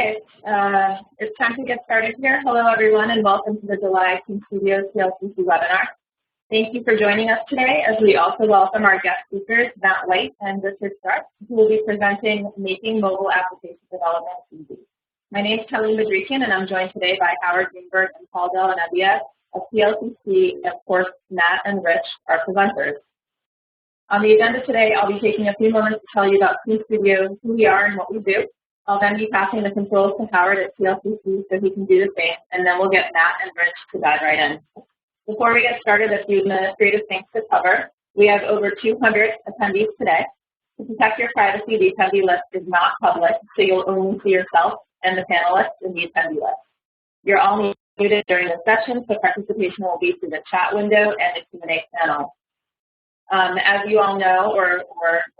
Okay, it's time to get started here. Hello, everyone, and welcome to the July Team Studio CLCC webinar. Thank you for joining us today, as we also welcome our guest speakers, Matt White and Richard Sharpe, who will be presenting Making Mobile Application Development Easy. My name is Kelly Madrikian, and I'm joined today by Howard Greenberg and Paul Delanevia of CLCC, and of course, Matt and Rich, our presenters. On the agenda today, I'll be taking a few moments to tell you about Team Studio, who we are and what we do. I'll then be passing the controls to Howard at CLCC so he can do the same, and then we'll get Matt and Rich to dive right in. Before we get started, a few administrative things to cover. We have over 200 attendees today. To protect your privacy, the attendee list is not public, so you'll only see yourself and the panelists in the attendee list. You're all muted during the session, so participation will be through the chat window and the Q&A panel. As you all know, or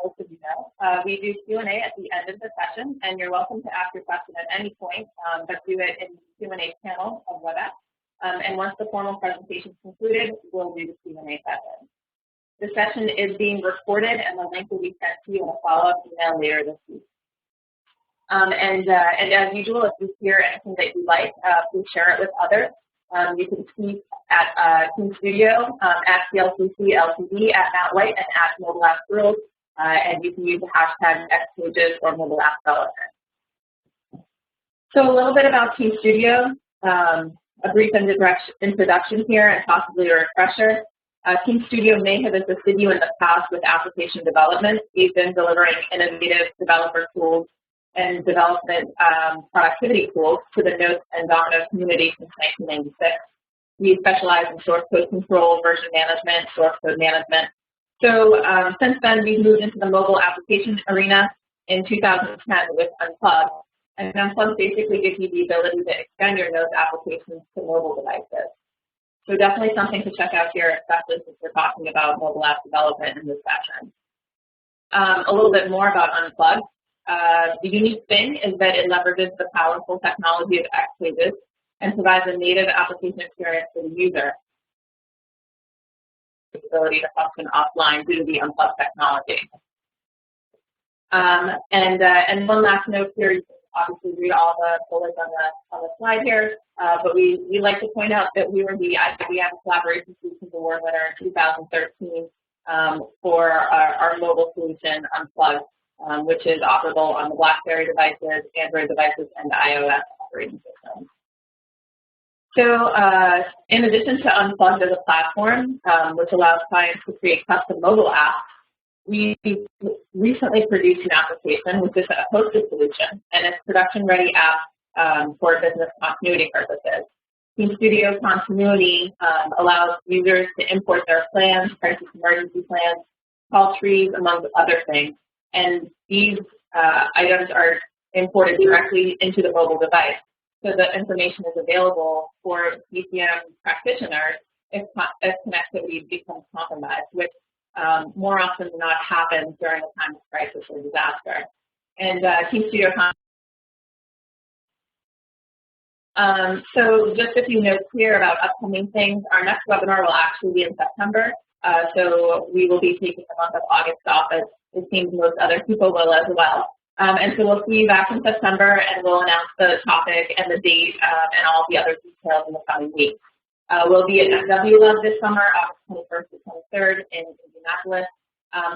most of you know, we do Q&A at the end of the session, and you're welcome to ask your question at any point, but do it in the Q&A panel of WebEx. And once the formal presentation is concluded, we'll do the Q&A session. The session is being recorded, and the link will be sent to you in a follow-up email later this week. And as usual, if you hear anything that you like, please share it with others. You can tweet at Team Studio, at CLCC LTD, at Matt White, and at Mobile App Girls, and you can use the hashtag XPages or Mobile App Development. So a little bit about Team Studio, a brief introduction here and possibly a refresher. Team Studio may have assisted you in the past with application development. We've been delivering innovative developer tools and development productivity tools to the Notes and Domino community since 1996. We specialize in source code control, version management, source code management. So since then, we've moved into the mobile application arena in 2010 with Unplugged. And Unplugged basically gives you the ability to extend your Notes applications to mobile devices. So definitely something to check out here, especially since we're talking about mobile app development in this session. A little bit more about Unplugged. The unique thing is that it leverages the powerful technology of XPages and provides a native application experience for the user. The ability to function offline due to the Unplugged technology. And one last note here, you can obviously read all the bullets on the slide here, but we like to point out that we were the IBM Collaboration Solutions Award winner in 2013 for our mobile solution Unplugged. Which is operable on the Blackberry devices, Android devices, and the iOS operating systems. So in addition to Unplugged as a platform, which allows clients to create custom mobile apps, we recently produced an application, which is a hosted solution, and it's production-ready app for business continuity purposes. Team Studio Continuity allows users to import their plans, crisis emergency plans, call trees, among other things. And these items are imported directly into the mobile device. So the information is available for BCM practitioners if connectivity becomes compromised, which more often than not happens during a time of crisis or disaster. And Team Studio so just a few notes here about upcoming things. Our next webinar will actually be in September. So we will be taking the month of August off, as it seems most other people will as well. And so we'll see you back in September, and we'll announce the topic and the date and all the other details in the coming weeks. We'll be at MWLab this summer, August 21st to 23rd in Indianapolis.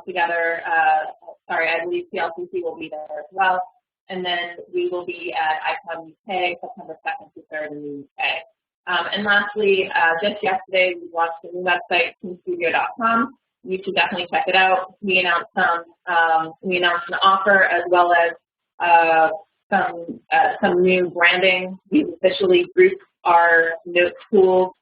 Together, I believe CLCC will be there as well. And then we will be at ICON UK, September 2nd to 3rd in the UK. And lastly, just yesterday, we launched a new website, teamstudio.com. You should definitely check it out. We announced an offer as well as some new branding. We've officially grouped our Notes tools,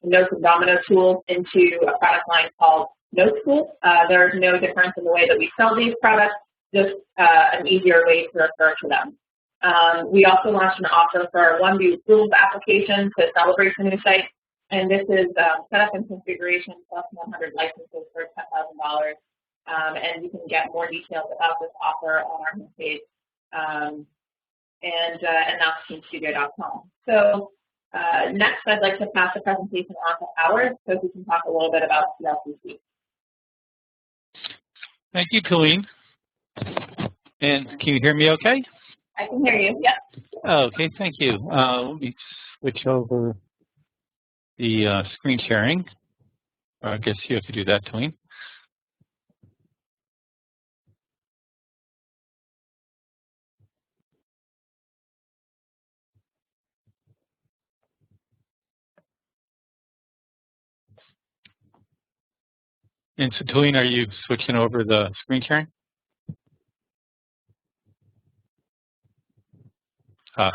Notes and Domino tools into a product line called Notes Tools. There's no difference in the way that we sell these products, just an easier way to refer to them. We also launched an offer for our OneView Tools application to celebrate the new site. And this is setup and configuration plus 100 licenses for $10,000. And you can get more details about this offer on our homepage and that's teamstudio.com. So next, I'd like to pass the presentation on to Howard so he can talk a little bit about CLCC. Thank you, Colleen. And can you hear me okay? I can hear you, yes. Okay, thank you. Let me switch over the screen sharing. I guess you have to do that, Twain. And so, Twain, are you switching over the screen sharing?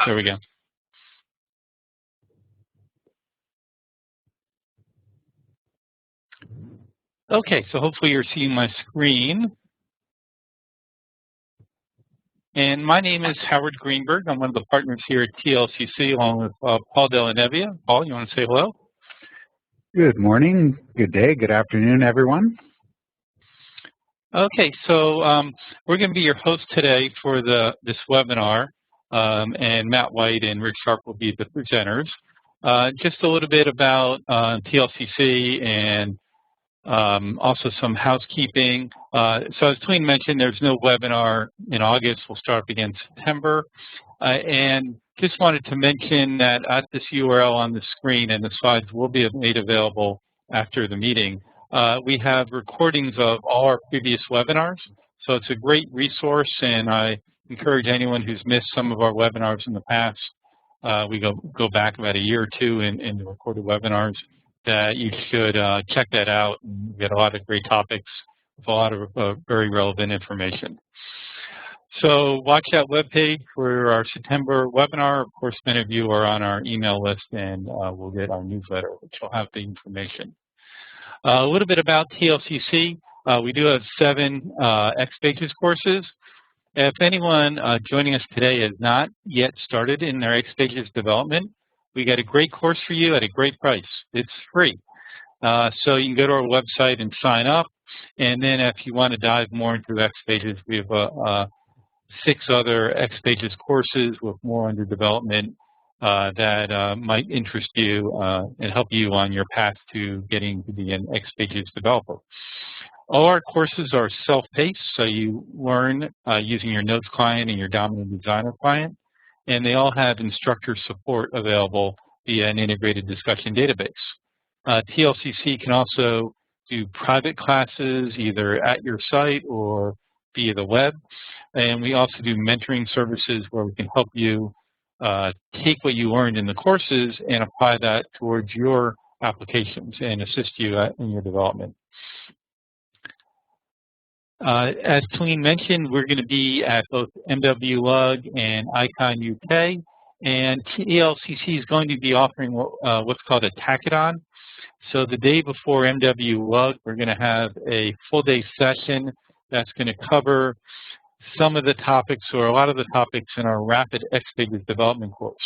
There we go. Okay, so hopefully you're seeing my screen. And my name is Howard Greenberg. I'm one of the partners here at TLCC along with Paul Delanevia. Paul, you want to say hello? Good morning, good day, good afternoon, everyone. Okay, so we're going to be your host today for this webinar, and Matt White and Rick Sharpe will be the presenters. Just a little bit about TLCC and also some housekeeping. So as Twain mentioned, there's no webinar in August. We'll start up again in September. And just wanted to mention that at this URL on the screen, and the slides will be made available after the meeting, we have recordings of all our previous webinars. So it's a great resource, and I encourage anyone who's missed some of our webinars in the past, we go back about a year or two in the recorded webinars, that you should check that out and get a lot of great topics with a lot of very relevant information. So watch that webpage for our September webinar. Of course, many of you are on our email list, and we'll get our newsletter, which will have the information. A little bit about TLCC. We do have 7 XPages courses. If anyone joining us today has not yet started in their XPages development, we got a great course for you at a great price. It's free. So you can go to our website and sign up. And then if you want to dive more into XPages, we have 6 other XPages courses with more under development that might interest you and help you on your path to getting to be an XPages developer. All our courses are self-paced, so you learn using your Notes client and your Dominant Designer client, and they all have instructor support available via an integrated discussion database. TLCC can also do private classes either at your site or via the web, and we also do mentoring services where we can help you take what you learned in the courses and apply that towards your applications and assist you in your development. As Twain mentioned, we're going to be at both MWLUG and ICON UK, and TLCC is going to be offering what's called a Tackathon. So the day before MWLUG, we're going to have a full-day session that's going to cover some of the topics, or a lot of the topics, in our Rapid XPages development course.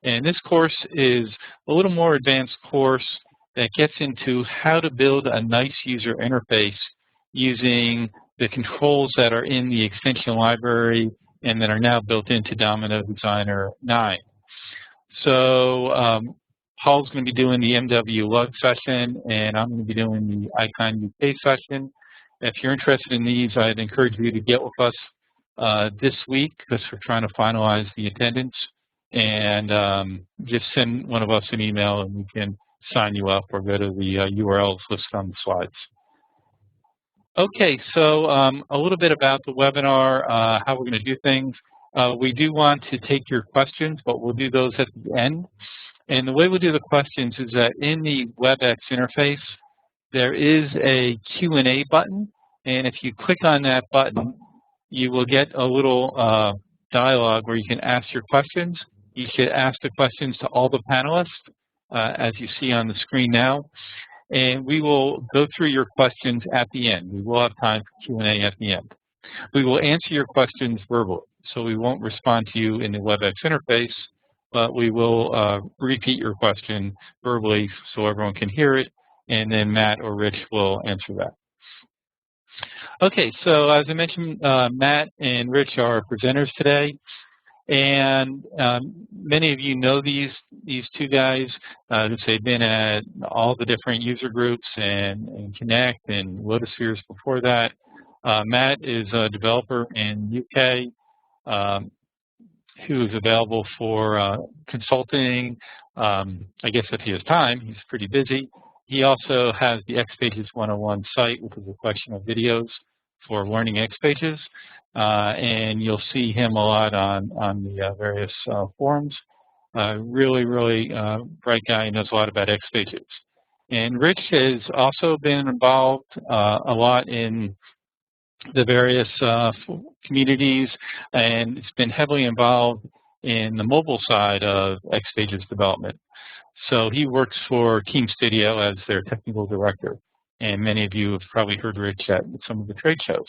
And this course is a little more advanced course that gets into how to build a nice user interface using the controls that are in the extension library and that are now built into Domino Designer 9. So Paul's going to be doing the MWLUG session, and I'm going to be doing the ICON UK session. If you're interested in these, I'd encourage you to get with us this week, because we're trying to finalize the attendance, and just send one of us an email and we can sign you up, or go to the URLs listed on the slides. Okay, so a little bit about the webinar, how we're going to do things. We do want to take your questions, but we'll do those at the end. And the way we do the questions is that in the WebEx interface, there is a Q&A button, and if you click on that button, you will get a little dialogue where you can ask your questions. You should ask the questions to all the panelists, as you see on the screen now. And we will go through your questions at the end. We will have time for Q&A at the end. We will answer your questions verbally, so we won't respond to you in the WebEx interface, but we will repeat your question verbally so everyone can hear it, and then Matt or Rich will answer that. Okay, so as I mentioned, Matt and Rich are presenters today. And many of you know these 2 guys. They've been at all the different user groups and Connect and Lotuspheres before that. Matt is a developer in UK. who is available for consulting. I guess if he has time, he's pretty busy. He also has the XPages 101 site, which is a collection of videos for learning XPages. And you'll see him a lot on the various forums. Really bright guy, knows a lot about XPages. And Rich has also been involved a lot in the various communities, and it's been heavily involved in the mobile side of XPages development. So he works for Team Studio as their technical director, and many of you have probably heard Rich at some of the trade shows.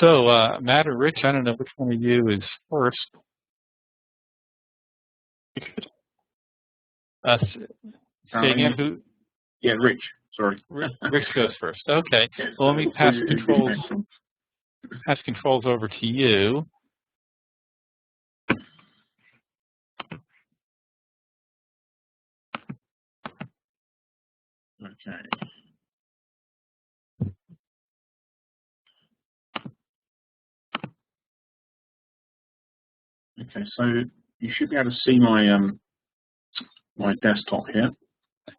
So Matt or Rich, I don't know which one of you is first. Say again, who? Yeah, Rich. Sorry. Rich goes first. Okay. Well, let me pass controls over to you. Okay. Okay, so you should be able to see my my desktop here.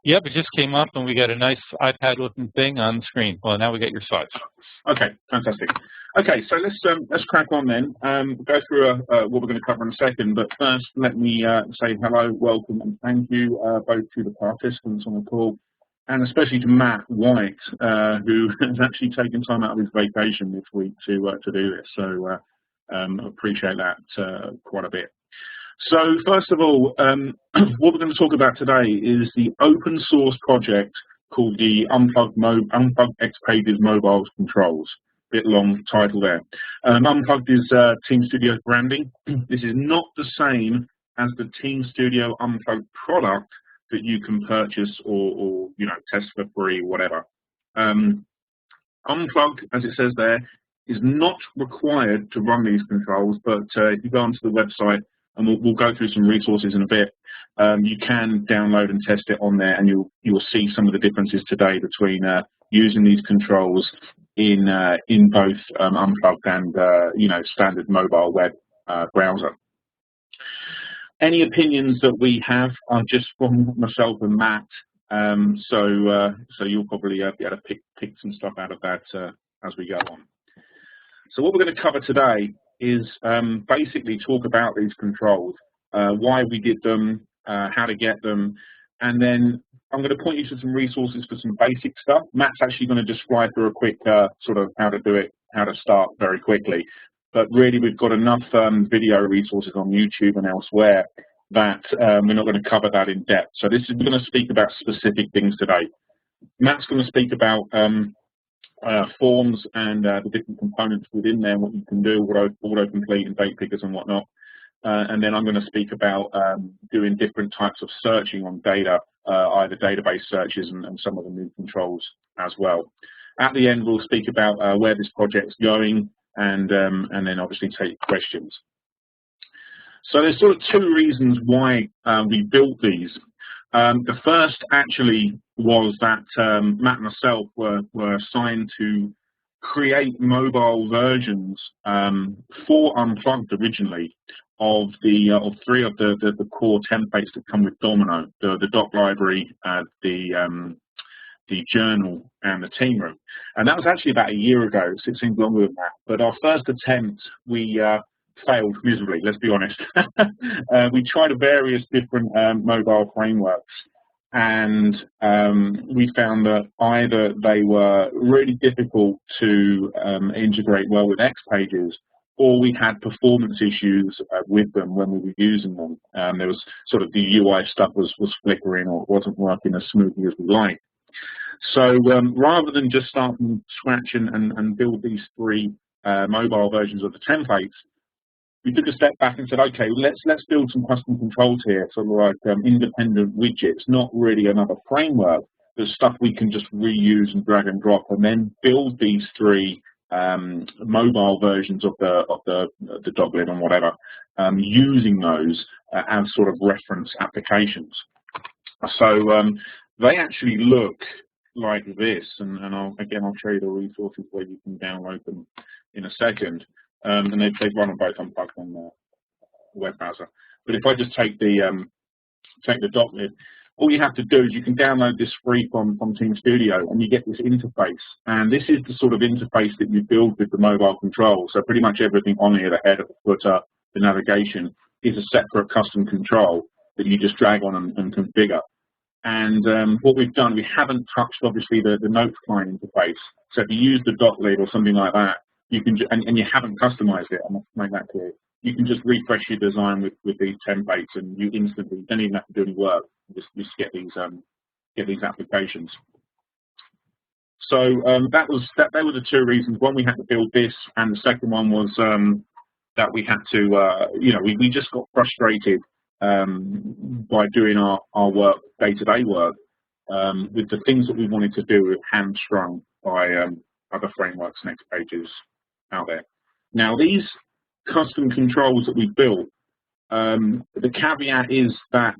Yep, it just came up and we got a nice iPad-looking thing on the screen. Well, now we got your slides. Okay, fantastic. Okay, so let's crack on then. We'll go through what we're going to cover in a second, but first let me say hello, welcome, and thank you both to the participants on the call, and especially to Matt White, who has actually taken time out of his vacation this week to do this. So appreciate that quite a bit. So first of all, what we're going to talk about today is the open source project called the Unplugged XPages Mobile Controls. Bit long title there. Unplugged is Team Studio's branding. This is not the same as the Team Studio Unplugged product that you can purchase or you know, test for free, whatever. Unplugged, as it says there, is not required to run these controls, but if you go onto the website, and we'll go through some resources in a bit, you can download and test it on there, and you'll see some of the differences today between using these controls in both Unplugged and you know, standard mobile web browser. Any opinions that we have are just from myself and Matt, so you'll probably be able to pick some stuff out of that as we go on. So what we're going to cover today is basically talk about these controls, why we did them, how to get them, and then I'm going to point you to some resources for some basic stuff. Matt's actually going to just fly through a quick sort of how to do it, how to start very quickly. But really, we've got enough video resources on YouTube and elsewhere that we're not going to cover that in depth. So this is going to speak about specific things today. Matt's going to speak about forms and the different components within there, what you can do, autocomplete and date pickers and whatnot. And then I'm going to speak about doing different types of searching on data, either database searches and some of the new controls as well. At the end, we'll speak about where this project's going and then obviously take questions. So there's sort of two reasons why we built these. The first actually was that Matt and myself were assigned to create mobile versions for Unplugged originally of three of the core templates that come with Domino, the doc library, the journal, and the team room. And that was actually about a year ago, so it seems longer than that. But our first attempt, we failed miserably, let's be honest. We tried various different mobile frameworks, and we found that either they were really difficult to integrate well with XPages, or we had performance issues with them when we were using them. There was sort of the UI stuff was flickering or wasn't working as smoothly as we liked. So rather than just start from scratch and build these three mobile versions of the templates, we took a step back and said, okay, let's build some custom controls here, sort of like independent widgets, not really another framework, but stuff we can just reuse and drag and drop, and then build these three mobile versions of the doglet and whatever, using those as sort of reference applications. So they actually look like this, and I'll show you the resources where you can download them in a second. And they run on both Unplugged and web browser. But if I just take the doclib, all you have to do is you can download this free from Team Studio, and you get this interface. And this is the sort of interface that you build with the mobile control. So pretty much everything on here, the header, the footer, the navigation, is a separate custom control that you just drag on and configure. And what we've done, we haven't touched obviously the notes client interface. So if you use the doclib or something like that, you can and you haven't customized it. I must make that clear. You can just refresh your design with these templates, and you instantly don't even have to do any work. Just get these applications. So they were the two reasons. One, we had to build this, and the second one was that we had to, we just got frustrated by doing our work, day-to-day work, with the things that we wanted to do hamstrung by other frameworks and XPages out there. Now, these custom controls that we built, the caveat is that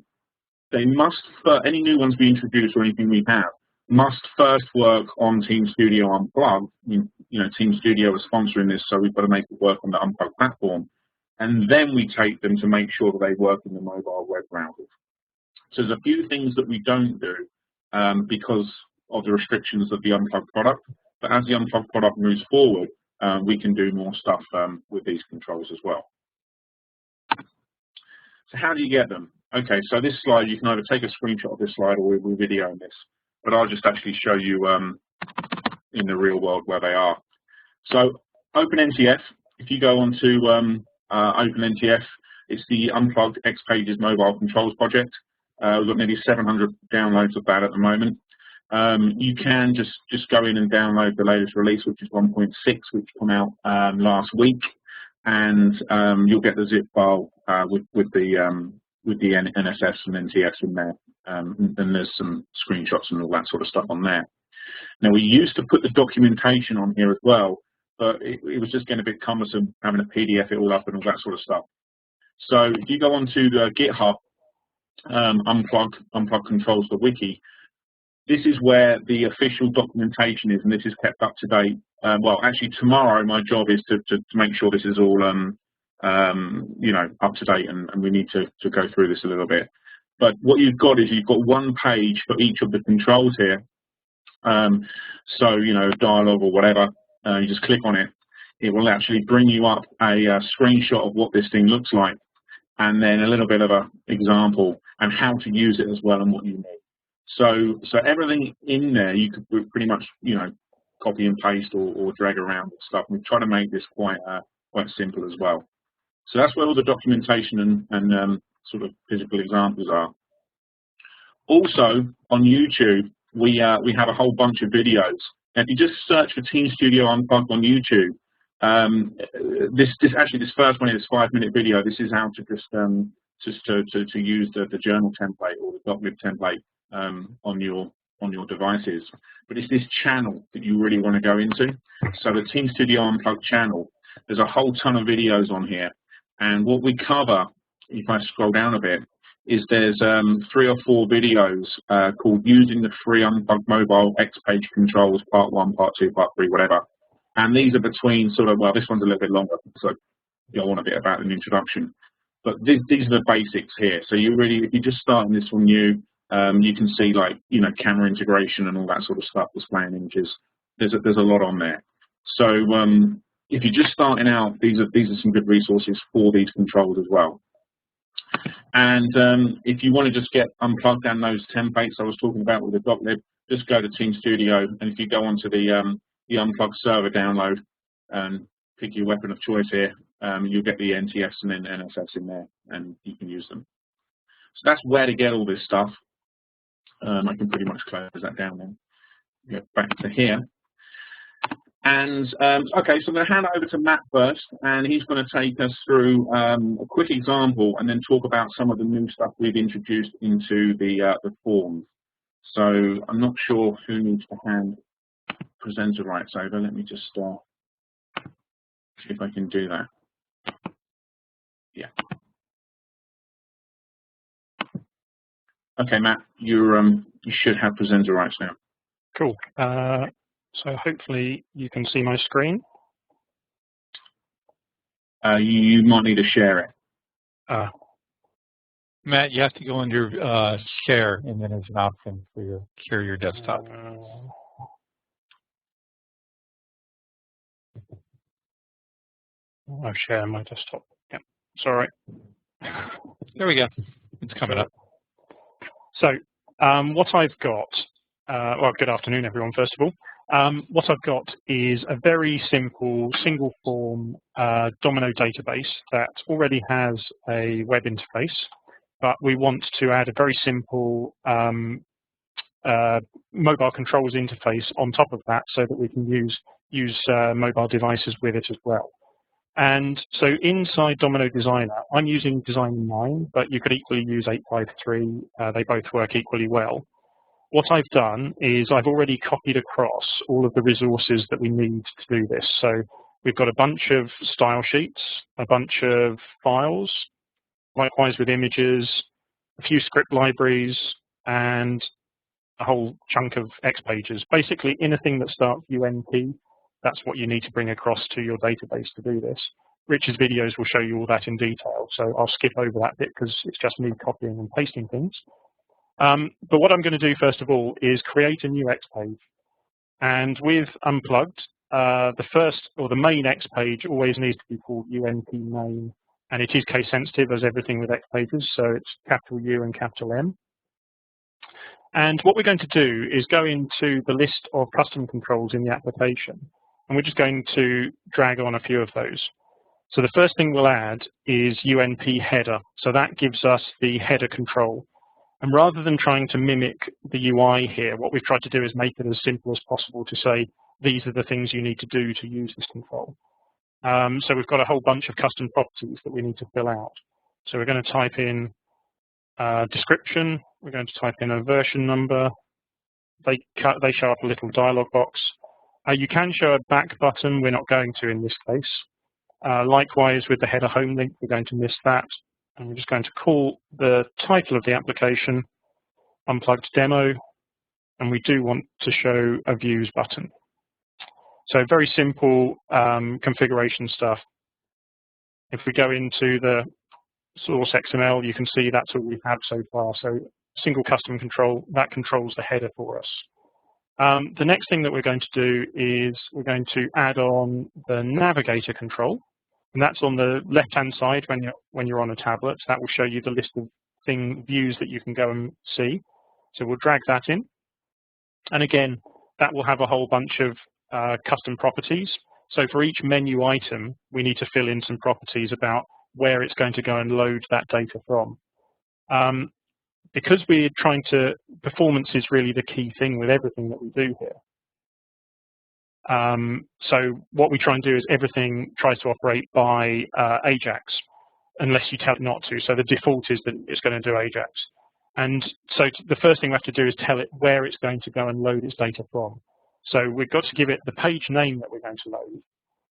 they must, for any new ones we introduce or anything we have, must first work on Team Studio Unplugged. Team Studio is sponsoring this, so we've got to make it work on the Unplugged platform. And then we take them to make sure that they work in the mobile web browsers. So there's a few things that we don't do because of the restrictions of the Unplugged product. But as the Unplugged product moves forward, we can do more stuff with these controls as well. So how do you get them? Okay, so this slide, you can either take a screenshot of this slide or we're videoing this, but I'll just actually show you in the real world where they are. So OpenNTF, if you go onto OpenNTF, it's the Unplugged XPages Mobile Controls Project. We've got nearly 700 downloads of that at the moment. You can just go in and download the latest release, which is 1.6, which came out last week, and you'll get the zip file with the NSS and NTS in there, and there's some screenshots and all that sort of stuff on there. Now, we used to put the documentation on here as well, but it was just getting a bit cumbersome having a PDF it all up and all that sort of stuff. So if you go onto the GitHub, Unplugged Controls, the wiki, this is where the official documentation is, and this is kept up to date. Well, actually, tomorrow my job is to make sure this is all up to date, and we need to go through this a little bit. But what you've got is you've got one page for each of the controls here. So, dialogue or whatever, you just click on it. It will actually bring you up a screenshot of what this thing looks like, and then a little bit of an example and how to use it as well and what you need. So everything in there you could pretty much, copy and paste or drag around and stuff. We try to make this quite simple as well. So that's where all the documentation and sort of physical examples are. Also on YouTube, we have a whole bunch of videos. And if you just search for Team Studio Unplugged on YouTube, this first one is a 5-minute video. This is how to to use the journal template or the doclib template on your devices. But it's this channel that you really want to go into. So the Team Studio Unplugged channel, there's a whole ton of videos on here. And what we cover, if I scroll down a bit, is there's 3 or 4 videos called Using the Free Unplugged Mobile XPage Controls, Part 1, Part 2, Part 3, whatever. And these are between sort of, well, this one's a little bit longer, so you'll want a bit about an introduction. But these are the basics here. So you really, if you just start in this one new, you can see like, camera integration and all that sort of stuff, displaying images. There's a lot on there. So if you're just starting out, these are some good resources for these controls as well. And if you want to just get unplugged down those templates I was talking about with the doclib, just go to Team Studio, and if you go onto the Unplugged server download and pick your weapon of choice here, you'll get the NTFs and then NSS in there, and you can use them. So that's where to get all this stuff. I can pretty much close that down then. Get back to here. And okay, so I'm going to hand it over to Matt first, and he's going to take us through a quick example and then talk about some of the new stuff we've introduced into the forms. So I'm not sure who needs to hand presenter rights over. Let me just see if I can do that. Yeah. Okay, Matt, you should have presenter rights now. Cool. So hopefully you can see my screen. You might need to share it. Matt, you have to go under share, and then there's an option for your share your desktop. I'll share my desktop. Yeah, sorry. There we go. It's coming up. So what I've got, well, good afternoon, everyone, first of all. What I've got is a very simple single form Domino database that already has a web interface, but we want to add a very simple mobile controls interface on top of that so that we can use mobile devices with it as well. And so inside Domino Designer, I'm using Designer 9, but you could equally use 853. They both work equally well. What I've done is I've already copied across all of the resources that we need to do this. So we've got a bunch of style sheets, a bunch of files, likewise with images, a few script libraries, and a whole chunk of XPages. Basically, anything that starts UNP, that's what you need to bring across to your database to do this. Richard's videos will show you all that in detail, so I'll skip over that bit because it's just me copying and pasting things. But what I'm going to do first of all is create a new XPage. And with Unplugged, the first or the main XPage always needs to be called UNP main, and it is case sensitive as everything with XPages, so it's capital U and capital M. And what we're going to do is go into the list of custom controls in the application, and we're just going to drag on a few of those. So the first thing we'll add is UNP header. So that gives us the header control. And rather than trying to mimic the UI here, what we've tried to do is make it as simple as possible to say, these are the things you need to do to use this control. So we've got a whole bunch of custom properties that we need to fill out. So we're going to type in description. We're going to type in a version number. They show up a little dialog box. You can show a back button. We're not going to in this case. Likewise, with the header home link, we're going to miss that. And we're just going to call the title of the application Unplugged Demo. And we do want to show a views button. So very simple configuration stuff. If we go into the source XML, you can see that's all we have so far. So single custom control, that controls the header for us. The next thing that we're going to do is we're going to add on the Navigator Control, and that's on the left-hand side when you're on a tablet. That will show you the list of views that you can go and see. So we'll drag that in, and again, that will have a whole bunch of custom properties. So for each menu item, we need to fill in some properties about where it's going to go and load that data from. Because we're trying to, performance is really the key thing with everything that we do here. So what we try and do is everything tries to operate by Ajax, unless you tell it not to. So the default is that it's going to do Ajax. And so the first thing we have to do is tell it where it's going to go and load its data from. So we've got to give it the page name that we're going to load.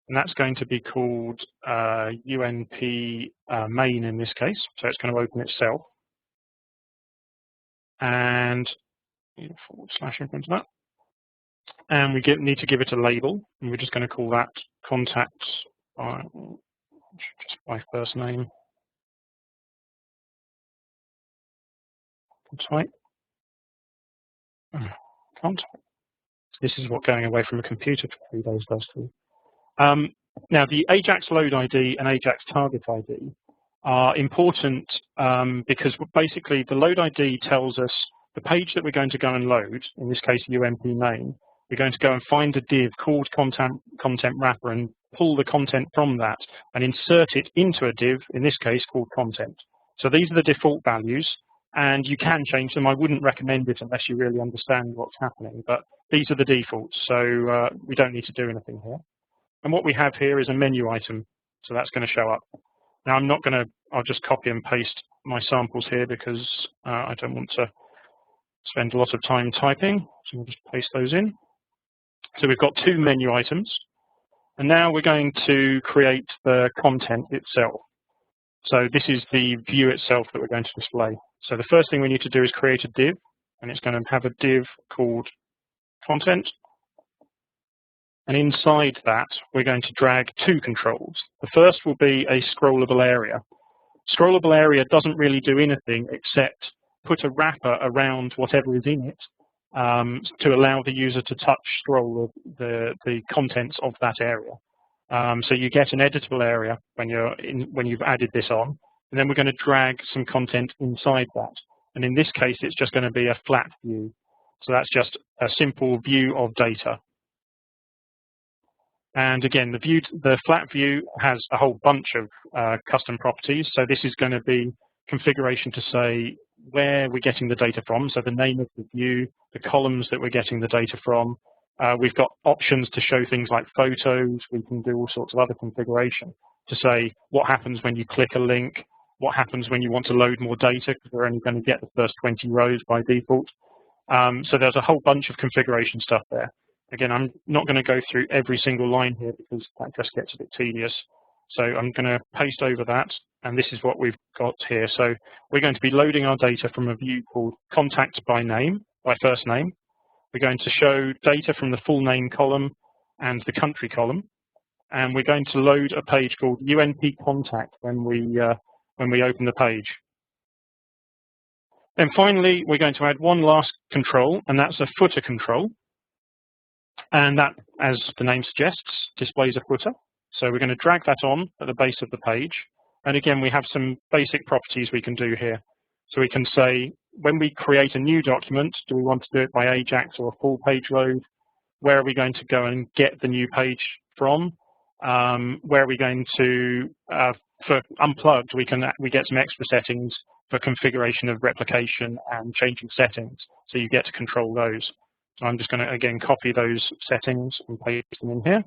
And that's going to be called UNP main in this case. So it's going to open itself. And / in front of that. And we need to give it a label. And we're just going to call that contact just by first name. Type. Contact. This is what going away from a computer for 3 days does to you. Now, the Ajax load ID and Ajax target ID are important because basically the load ID tells us the page that we're going to go and load, in this case UMP main. We're going to go and find a div called content wrapper and pull the content from that and insert it into a div, in this case called content. So these are the default values, and you can change them. I wouldn't recommend it unless you really understand what's happening, but these are the defaults, so we don't need to do anything here. And what we have here is a menu item, so that's going to show up. Now I'll just copy and paste my samples here because I don't want to spend a lot of time typing, so we'll just paste those in. So we've got 2 menu items, and now we're going to create the content itself. So this is the view itself that we're going to display. So the first thing we need to do is create a div, and it's going to have a div called content. And inside that, we're going to drag 2 controls. The first will be a scrollable area. Scrollable area doesn't really do anything except put a wrapper around whatever is in it to allow the user to touch scroll the contents of that area. So you get an editable area when you've added this on, and then we're going to drag some content inside that. And in this case, it's just going to be a flat view. So that's just a simple view of data. And again, the flat view has a whole bunch of custom properties. So this is going to be configuration to say where we're getting the data from. So the name of the view, the columns that we're getting the data from. We've got options to show things like photos. We can do all sorts of other configuration to say what happens when you click a link, what happens when you want to load more data, because we're only going to get the first 20 rows by default. So there's a whole bunch of configuration stuff there. Again, I'm not going to go through every single line here because that just gets a bit tedious. So I'm going to paste over that, and this is what we've got here. So we're going to be loading our data from a view called Contact by Name, by first name. We're going to show data from the full name column and the country column, and we're going to load a page called UNP Contact when we open the page. Then finally, we're going to add one last control, and that's a footer control. And that, as the name suggests, displays a footer. So we're going to drag that on at the base of the page. And again, we have some basic properties we can do here. So we can say, when we create a new document, do we want to do it by Ajax or a full page load? Where are we going to go and get the new page from? Where are we going to, for Unplugged, we get some extra settings for configuration of replication and changing settings. So you get to control those. So I'm just going to, again, copy those settings and paste them in here.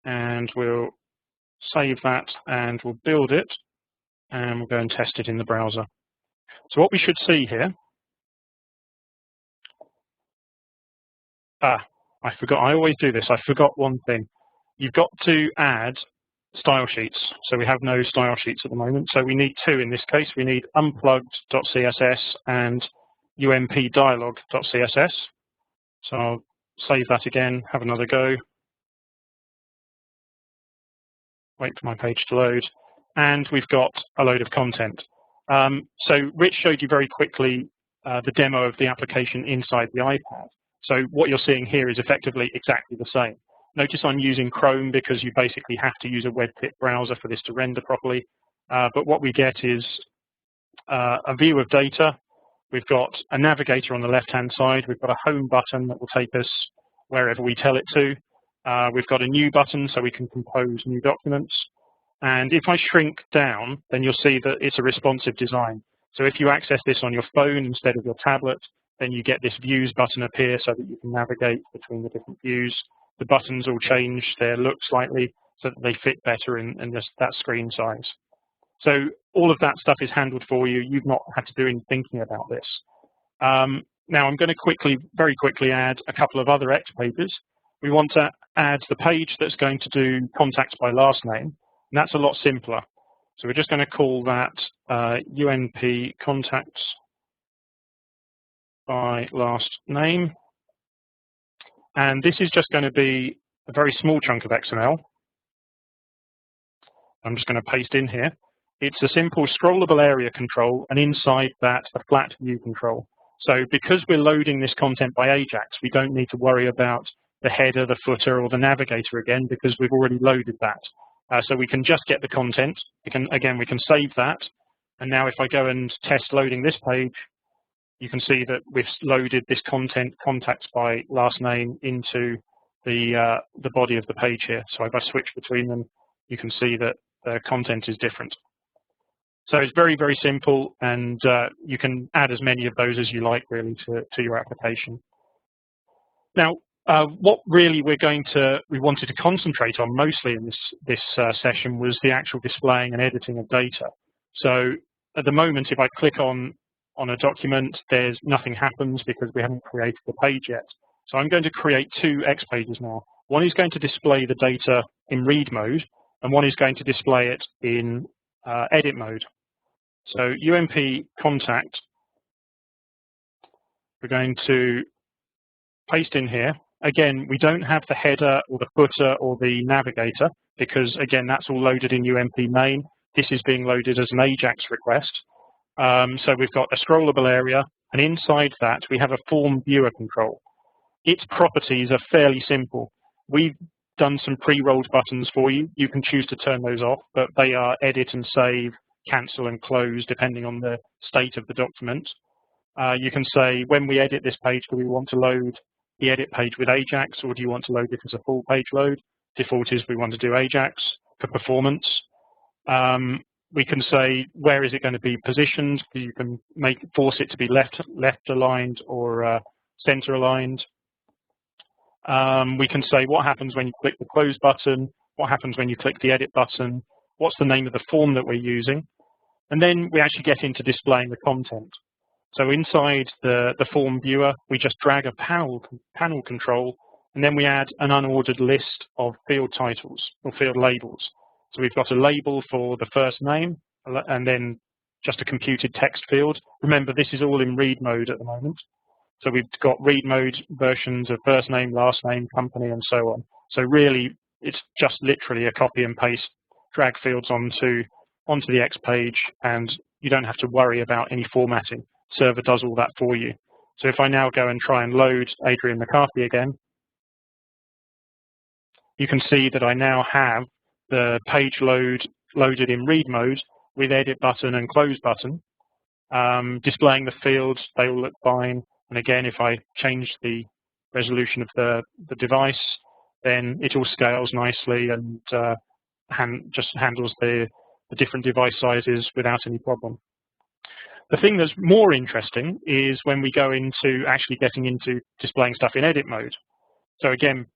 And we'll save that, and we'll build it, and we'll go and test it in the browser. So what we should see here, I forgot, I always do this, I forgot one thing. You've got to add style sheets. So we have no style sheets at the moment. So we need two in this case. We need unplugged.css and umpdialog.css. So I'll save that again, have another go. Wait for my page to load. And we've got a load of content. So Rich showed you very quickly the demo of the application inside the iPad. So what you're seeing here is effectively exactly the same. Notice I'm using Chrome because you basically have to use a WebKit browser for this to render properly. But what we get is a view of data. We've got a navigator on the left-hand side. We've got a home button that will take us wherever we tell it to. We've got a new button so we can compose new documents. And if I shrink down, then you'll see that it's a responsive design. So if you access this on your phone instead of your tablet, then you get this views button appear so that you can navigate between the different views. The buttons will change their look slightly so that they fit better in that screen size. So all of that stuff is handled for you. You've not had to do any thinking about this. Now I'm going to very quickly add a couple of other XPages. We want to add the page that's going to do contacts by last name, and that's a lot simpler. So we're just going to call that UNP contacts by last name. And this is just going to be a very small chunk of XML. I'm just going to paste in here. It's a simple scrollable area control, and inside that, a flat view control. So because we're loading this content by Ajax, we don't need to worry about the header, the footer, or the navigator again, because we've already loaded that. So we can just get the content. We can save that. And now if I go and test loading this page, you can see that we've loaded this content, contacts by last name, into the body of the page here. So if I switch between them, you can see that the content is different. So it's very, very simple, and you can add as many of those as you like, really, to your application. Now, what really we wanted to concentrate on mostly in this session was the actual displaying and editing of data. So at the moment, if I click on a document, nothing happens because we haven't created the page yet. So I'm going to create two XPages now. One is going to display the data in read mode, and one is going to display it in edit mode. So UMP contact, we're going to paste in here. Again, we don't have the header or the footer or the navigator because, again, that's all loaded in UMP main. this is being loaded as an AJAX request. So we've got a scrollable area, and inside that we have a form viewer control. Its properties are fairly simple. We've done some pre-rolled buttons for you. You can choose to turn those off, but they are edit and save, cancel and close, depending on the state of the document. You can say, when we edit this page, do we want to load the edit page with AJAX, or do you want to load it as a full page load? Default is we want to do AJAX for performance. We can say, where is it going to be positioned? You can force it to be left aligned or center aligned. We can say what happens when you click the close button, what happens when you click the edit button, what's the name of the form that we're using, and then we actually get into displaying the content. So inside the form viewer, we just drag a panel control, and then we add an unordered list of field titles or field labels. So we've got a label for the first name, and then just a computed text field. Remember, this is all in read mode at the moment. So we've got read mode versions of first name, last name, company, and so on. So really, it's just literally a copy and paste, drag fields onto the X page, and you don't have to worry about any formatting. Server does all that for you. So if I now go and try and load Adrian McCarthy again, you can see that I now have the page loaded in read mode with edit button and close button, displaying the fields. They all look fine. And again, if I change the resolution of the device, then it all scales nicely and just handles the different device sizes without any problem. The thing that's more interesting is when we go into actually getting into displaying stuff in edit mode. So again,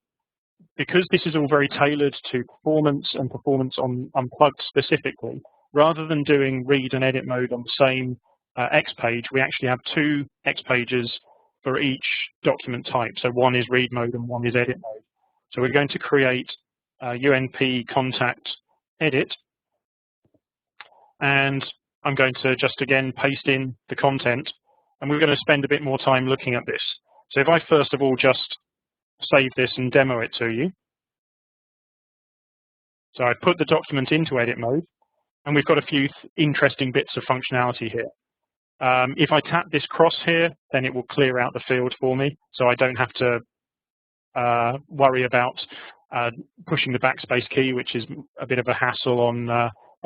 because this is all very tailored to performance and performance on Unplugged specifically, rather than doing read and edit mode on the same X page, we actually have two X pages for each document type. So one is read mode and one is edit mode. So we're going to create UNP contact edit, and I'm going to just again paste in the content, and we're going to spend a bit more time looking at this. So if I first of all just save this and demo it to you. So I put the document into edit mode, and we've got a few interesting bits of functionality here. If I tap this cross here, then it will clear out the field for me, so I don't have to worry about pushing the backspace key, which is a bit of a hassle on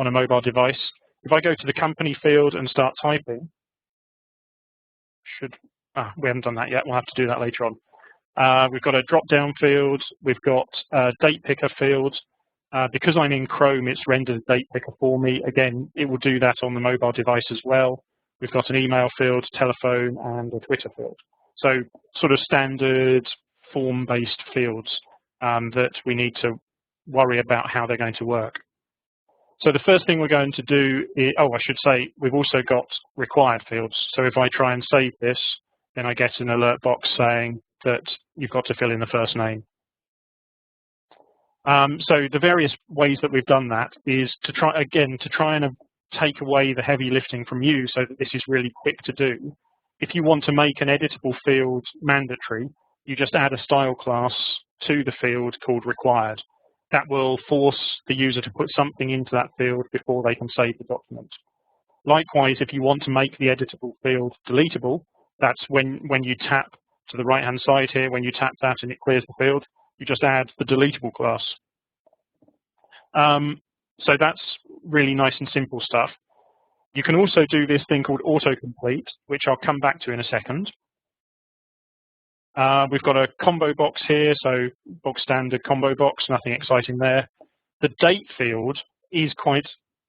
a mobile device. If I go to the company field and start typing, we haven't done that yet. We'll have to do that later on. We've got a drop-down field. We've got a date picker field. Because I'm in Chrome, it's rendered a date picker for me. Again, it will do that on the mobile device as well. We've got an email field, telephone, and a Twitter field. So sort of standard form-based fields that we need to worry about how they're going to work. So the first thing we're going to do is, I should say, we've also got required fields. So if I try and save this, then I get an alert box saying that you've got to fill in the first name. So the various ways that we've done that is to try and take away the heavy lifting from you so that this is really quick to do. If you want to make an editable field mandatory, you just add a style class to the field called required. That will force the user to put something into that field before they can save the document. Likewise, if you want to make the editable field deletable, that's when you tap to the right-hand side here, when you tap that and it clears the field, you just add the deletable class. So that's really nice and simple stuff. You can also do this thing called autocomplete, which I'll come back to in a second. We've got a combo box here, so box standard combo box, nothing exciting there. The date field is quite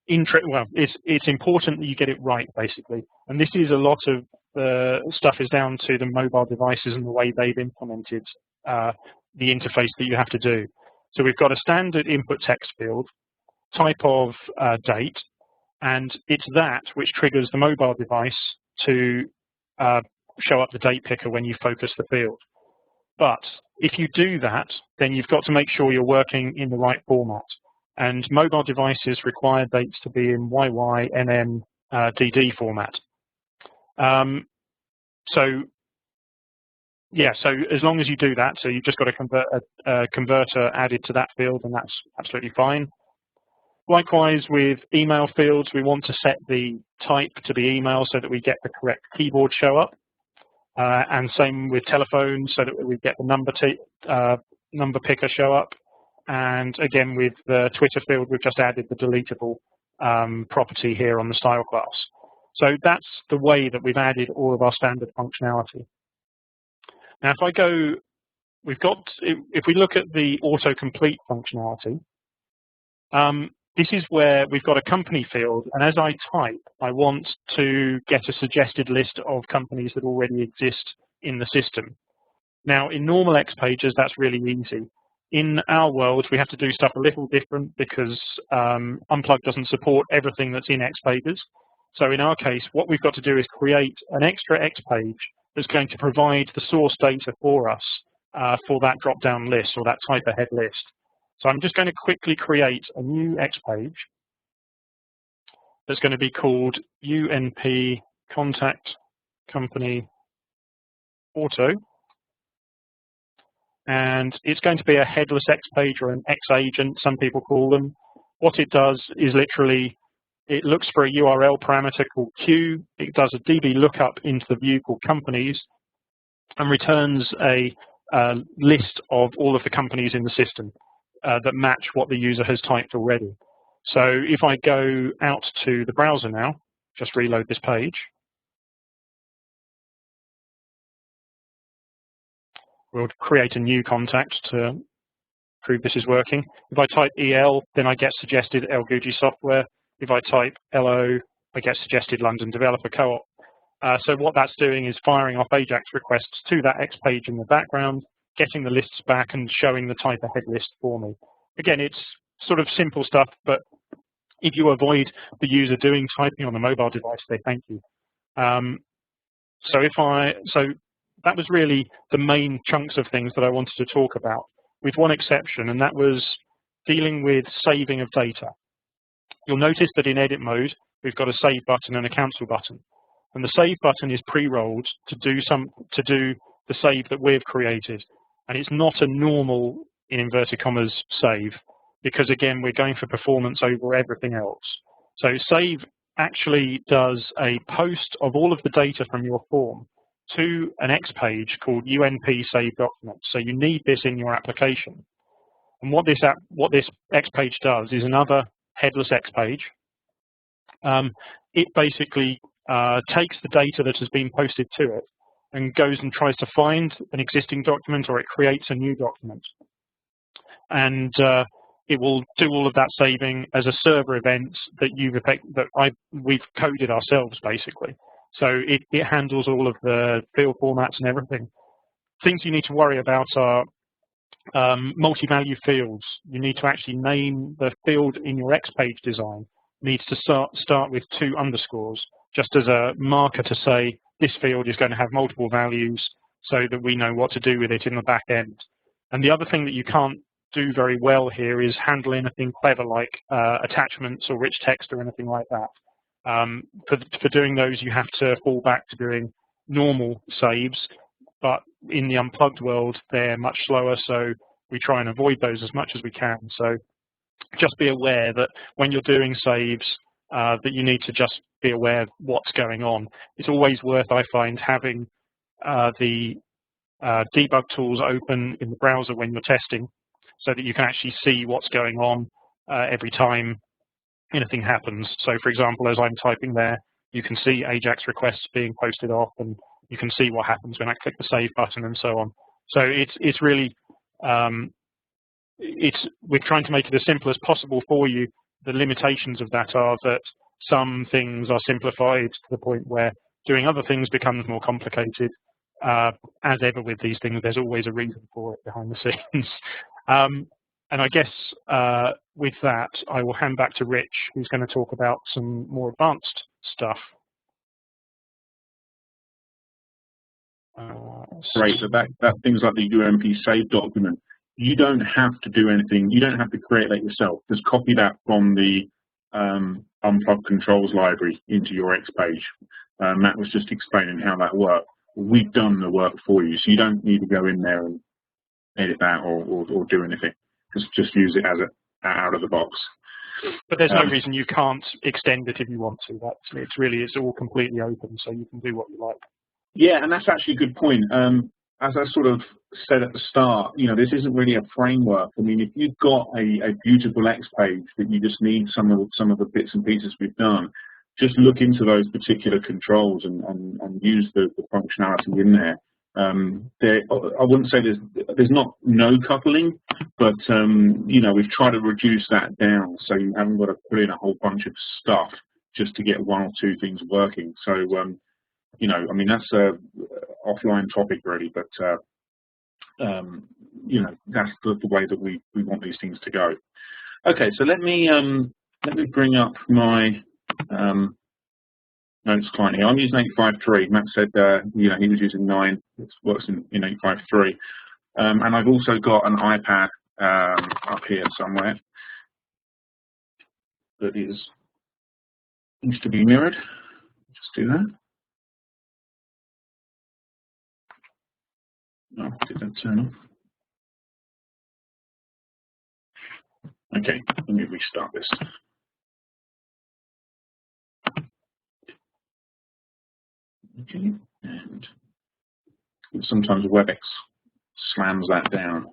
interesting. Well, it's important that you get it right, basically. And this is a lot of the stuff is down to the mobile devices and the way they've implemented the interface that you have to do. So we've got a standard input text field, type of date, and it's that which triggers the mobile device to show up the date picker when you focus the field. But if you do that, then you've got to make sure you're working in the right format. And mobile devices require dates to be in YY, NM, DD format. So as long as you do that, so you've just got to convert a converter added to that field, and that's absolutely fine. Likewise, with email fields, we want to set the type to be email so that we get the correct keyboard show up. And same with telephones, so that we get the number picker show up. And again, with the Twitter field, we've just added the deletable property here on the style class. So that's the way that we've added all of our standard functionality. Now, if we look at the autocomplete functionality, this is where we've got a company field, and as I type, I want to get a suggested list of companies that already exist in the system. Now, in normal XPages, that's really easy. In our world, we have to do stuff a little different because Unplugged doesn't support everything that's in XPages. So in our case, what we've got to do is create an extra XPage that's going to provide the source data for us for that drop-down list or that type ahead list. So I'm just going to quickly create a new XPage that's going to be called UNP Contact Company Auto. And it's going to be a headless XPage or an X-agent, some people call them. What it does is literally, it looks for a URL parameter called Q. It does a DB lookup into the view called companies and returns a list of all of the companies in the system that match what the user has typed already. So if I go out to the browser now, just reload this page. We'll create a new contact to prove this is working. If I type EL, then I get suggested El Guji software. If I type LO, I get suggested London Developer Co-op. So what that's doing is firing off AJAX requests to that XPage in the background, getting the lists back and showing the type ahead list for me. Again, it's sort of simple stuff, but if you avoid the user doing typing on a mobile device, they thank you. So that was really the main chunks of things that I wanted to talk about, with one exception, and that was dealing with saving of data. You'll notice that in edit mode, we've got a save button and a cancel button. And the save button is pre-rolled to do the save that we've created. And it's not a normal, in inverted commas, save, because again, we're going for performance over everything else. So save actually does a post of all of the data from your form to an XPage called UNP Save Document. So you need this in your application. And what this XPage does is another headless XPage. It basically takes the data that has been posted to it and goes and tries to find an existing document, or it creates a new document. And it will do all of that saving as a server event that we've coded ourselves, basically. So it handles all of the field formats and everything. Things you need to worry about are multi-value fields. You need to actually name the field in your XPage design. Needs to start with 2 underscores, just as a marker to say this field is going to have multiple values so that we know what to do with it in the back end. And the other thing that you can't do very well here is handle anything clever like attachments or rich text or anything like that. For doing those, you have to fall back to doing normal saves, but in the Unplugged world, they're much slower, so we try and avoid those as much as we can. So just be aware that when you're doing saves, that you need to just be aware of what's going on. It's always worth, I find, having the debug tools open in the browser when you're testing, so that you can actually see what's going on every time anything happens. So for example, as I'm typing there, you can see AJAX requests being posted off, and you can see what happens when I click the save button and so on. So it's really, we're trying to make it as simple as possible for you. The limitations of that are that some things are simplified to the point where doing other things becomes more complicated. As ever with these things, there's always a reason for it behind the scenes. And I guess with that, I will hand back to Rich, who's going to talk about some more advanced stuff. Great. So that things like the UMP save document, you don't have to do anything. You don't have to create that yourself. Just copy that from the Unplugged Controls library into your XPage. Matt was just explaining how that worked. We've done the work for you, so you don't need to go in there and edit that or do anything. Just use it as out of the box. But there's no reason you can't extend it if you want to. It's all completely open, so you can do what you like. Yeah, and that's actually a good point. As I sort of said at the start, this isn't really a framework. I mean, if you've got a beautiful X page that you just need some of the bits and pieces we've done, just look into those particular controls and use the functionality in there. I wouldn't say there's not no coupling, but we've tried to reduce that down so you haven't got to put in a whole bunch of stuff just to get one or two things working. So I mean, that's a offline topic really, but that's the way that we want these things to go. Okay, so let me bring up my notes client here. I'm using 853. Matt said he was using 9. It works in 853, and I've also got an iPad up here somewhere that needs to be mirrored. Just do that. Oh, did that turn off? Okay, let me restart this. Okay, and sometimes WebEx slams that down.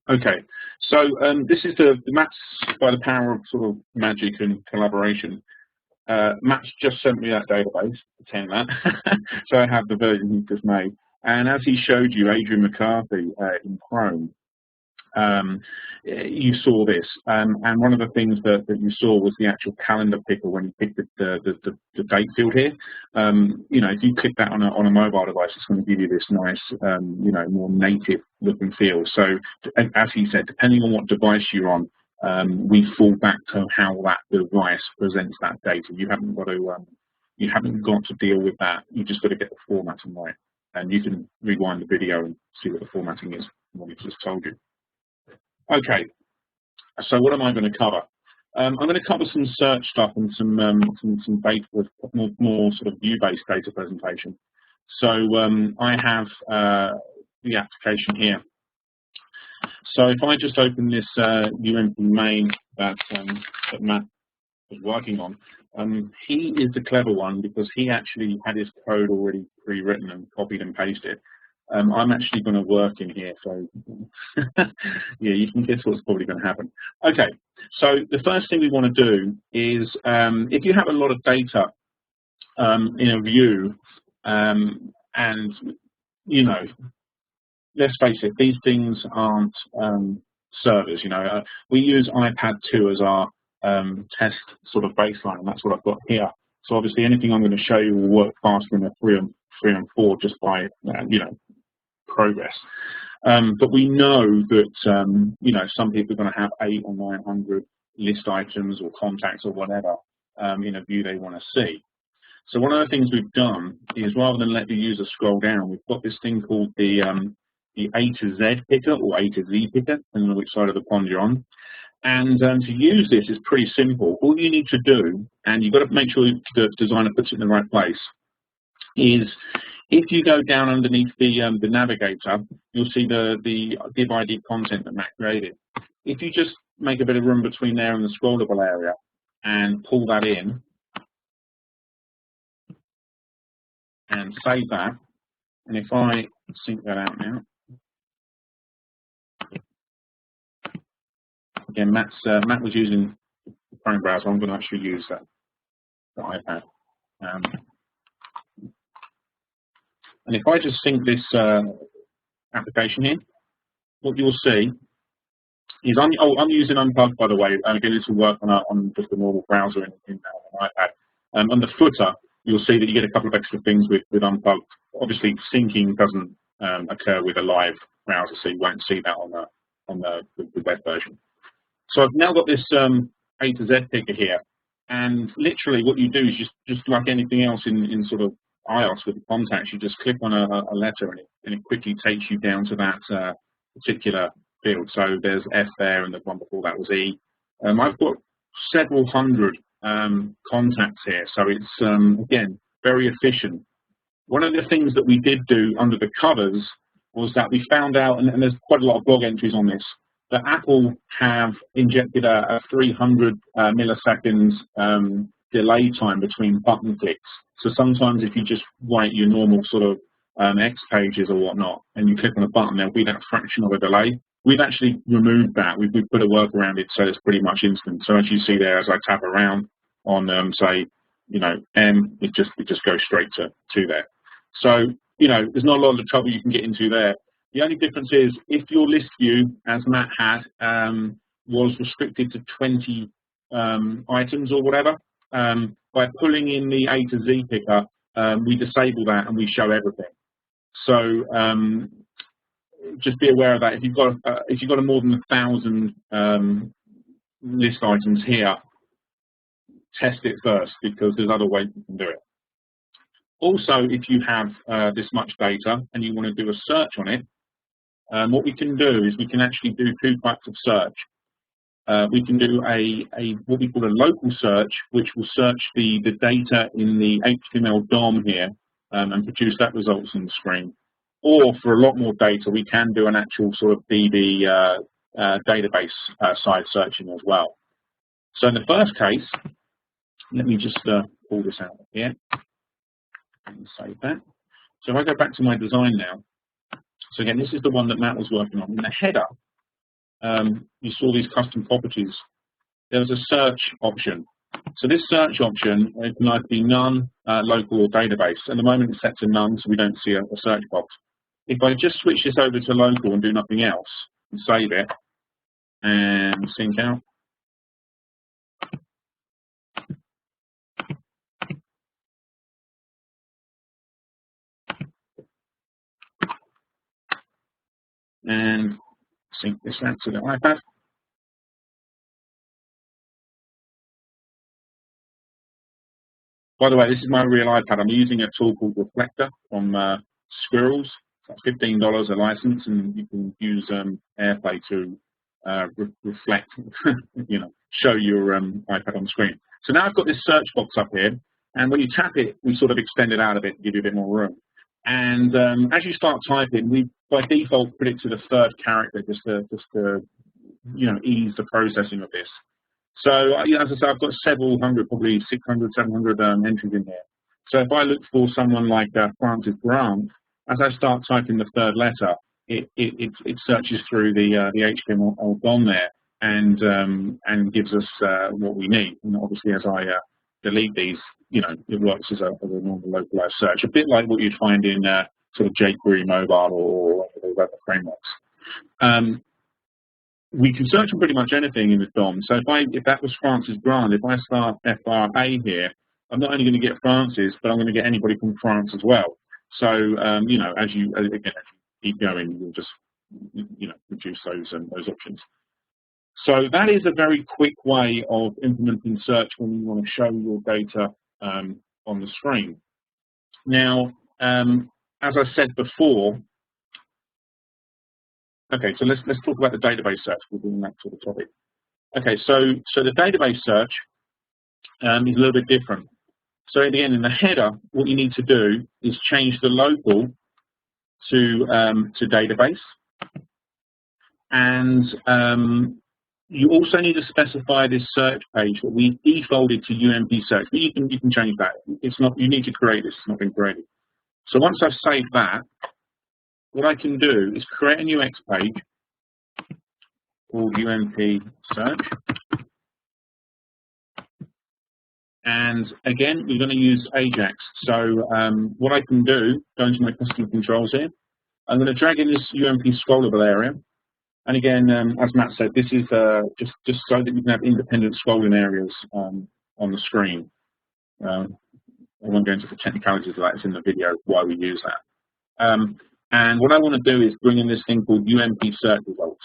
Okay, so this is the Matt's, by the power of sort of magic and collaboration. Matt's just sent me that database, pretend that. So I have the version he just made. And as he showed you, Adrian McCarthy in Chrome, you saw this. And one of the things that you saw was the actual calendar picker when you picked the date field here. If you click that on a mobile device, it's going to give you this nice, more native look and feel. So as he said, depending on what device you're on, we fall back to how that device presents that data. You haven't got to deal with that. You just got to get the formatting right. And you can rewind the video and see what the formatting is, what we've just told you. Okay, so what am I going to cover? I'm going to cover some search stuff and some data with more sort of view-based data presentation. So I have the application here. So if I just open this UMP main that Matt was working on, he is the clever one because he actually had his code already pre-written and copied and pasted. I'm actually going to work in here, so yeah, you can guess what's probably going to happen. Okay, so the first thing we want to do is, if you have a lot of data in a view, and let's face it, these things aren't servers. We use iPad 2 as our test sort of baseline, and that's what I've got here. So obviously anything I'm going to show you will work faster in a 3 and 4 just by progress. But we know that some people are going to have 800 or 900 list items or contacts or whatever in a view they want to see. So one of the things we've done is, rather than let the user scroll down, we've got this thing called the A to Z picker or A to Z picker, depending on which side of the pond you're on. And to use this is pretty simple. All you need to do, and you've got to make sure the designer puts it in the right place, is if you go down underneath the Navigator, you'll see the div ID content that Matt created. If you just make a bit of room between there and the scrollable area and pull that in and save that, and if I sync that out now, again, Matt was using the Chrome browser. I'm going to actually use the iPad. And if I just sync this application here, what you'll see is I'm using Unplugged, by the way. Again, this will work on just a normal browser in an iPad. On the footer, you'll see that you get a couple of extra things with Unplugged. Obviously, syncing doesn't occur with a live browser, so you won't see that on the web version. So I've now got this A to Z picker here, and literally what you do is just like anything else in sort of iOS with the contacts, you just click on a letter and it quickly takes you down to that particular field. So there's F there, and the one before that was E. I've got several hundred contacts here, so it's again very efficient. One of the things that we did do under the covers was that we found out, and there's quite a lot of blog entries on this, that Apple have injected a 300 milliseconds delay time between button clicks. So sometimes if you just write your normal sort of XPages or whatnot, and you click on a button, there'll be that fraction of a delay. We've actually removed that. We've put a work around it so it's pretty much instant. So as you see there, as I tap around on say, you know, M, it just goes straight to there. So, you know, there's not a lot of trouble you can get into there. The only difference is if your list view, as Matt had, was restricted to 20 items or whatever, by pulling in the A to Z picker, we disable that and we show everything. So just be aware of that. If you've got more than 1,000 list items here, test it first, because there's other ways you can do it. Also, if you have this much data and you want to do a search on it, what we can do is we can actually do two types of search. We can do what we call a local search, which will search the data in the HTML DOM here and produce that results on the screen. Or for a lot more data, we can do an actual sort of DB database side searching as well. So in the first case, let me just pull this out here and save that. So if I go back to my design now, so again, this is the one that Matt was working on. In the header, you saw these custom properties. There was a search option. So this search option can either be none, local, or database. At the moment, it's set to none, so we don't see a search box. If I just switch this over to local and do nothing else, and save it, and sync out, and sync this out to the iPad. By the way, this is my real iPad. I'm using a tool called Reflector from Squirrels. It's $15 a license, and you can use AirPlay to reflect, you know, show your iPad on the screen. So now I've got this search box up here, and when you tap it, we sort of extend it out a bit to give you a bit more room. And as you start typing, we by default put it to the third character just to you know, ease the processing of this. So you know, as I say, I've got several hundred, probably 600, 700 entries in here. So if I look for someone like Francis Grant, as I start typing the third letter, it searches through the HTML DOM there and gives us what we need. And obviously, as I delete these, you know, it works as a normal localized search, a bit like what you'd find in sort of jQuery mobile or other frameworks. We can search on pretty much anything in the DOM. So if that was Francis Grant, if I start FRA here, I'm not only going to get Francis, but I'm going to get anybody from France as well. So you know, as you keep going, you'll just, you know, reduce those options. So that is a very quick way of implementing search when you want to show your data on the screen. Now, as I said before, okay, so let's talk about the database search. We're doing that sort of topic. Okay, so the database search is a little bit different. So again, in the header, what you need to do is change the local to database, and you also need to specify this search page that we defaulted to UMP search. But you can change that. It's not, you need to create this. It's not been created. So once I've saved that, what I can do is create a new X page called UMP search. And again, we're going to use Ajax. So what I can do, go into my custom controls here, I'm going to drag in this UMP scrollable area. And again, as Matt said, this is just so that you can have independent scrolling areas on the screen. I won't go into the technicalities of that. It's in the video why we use that. And what I want to do is bring in this thing called UMP search results.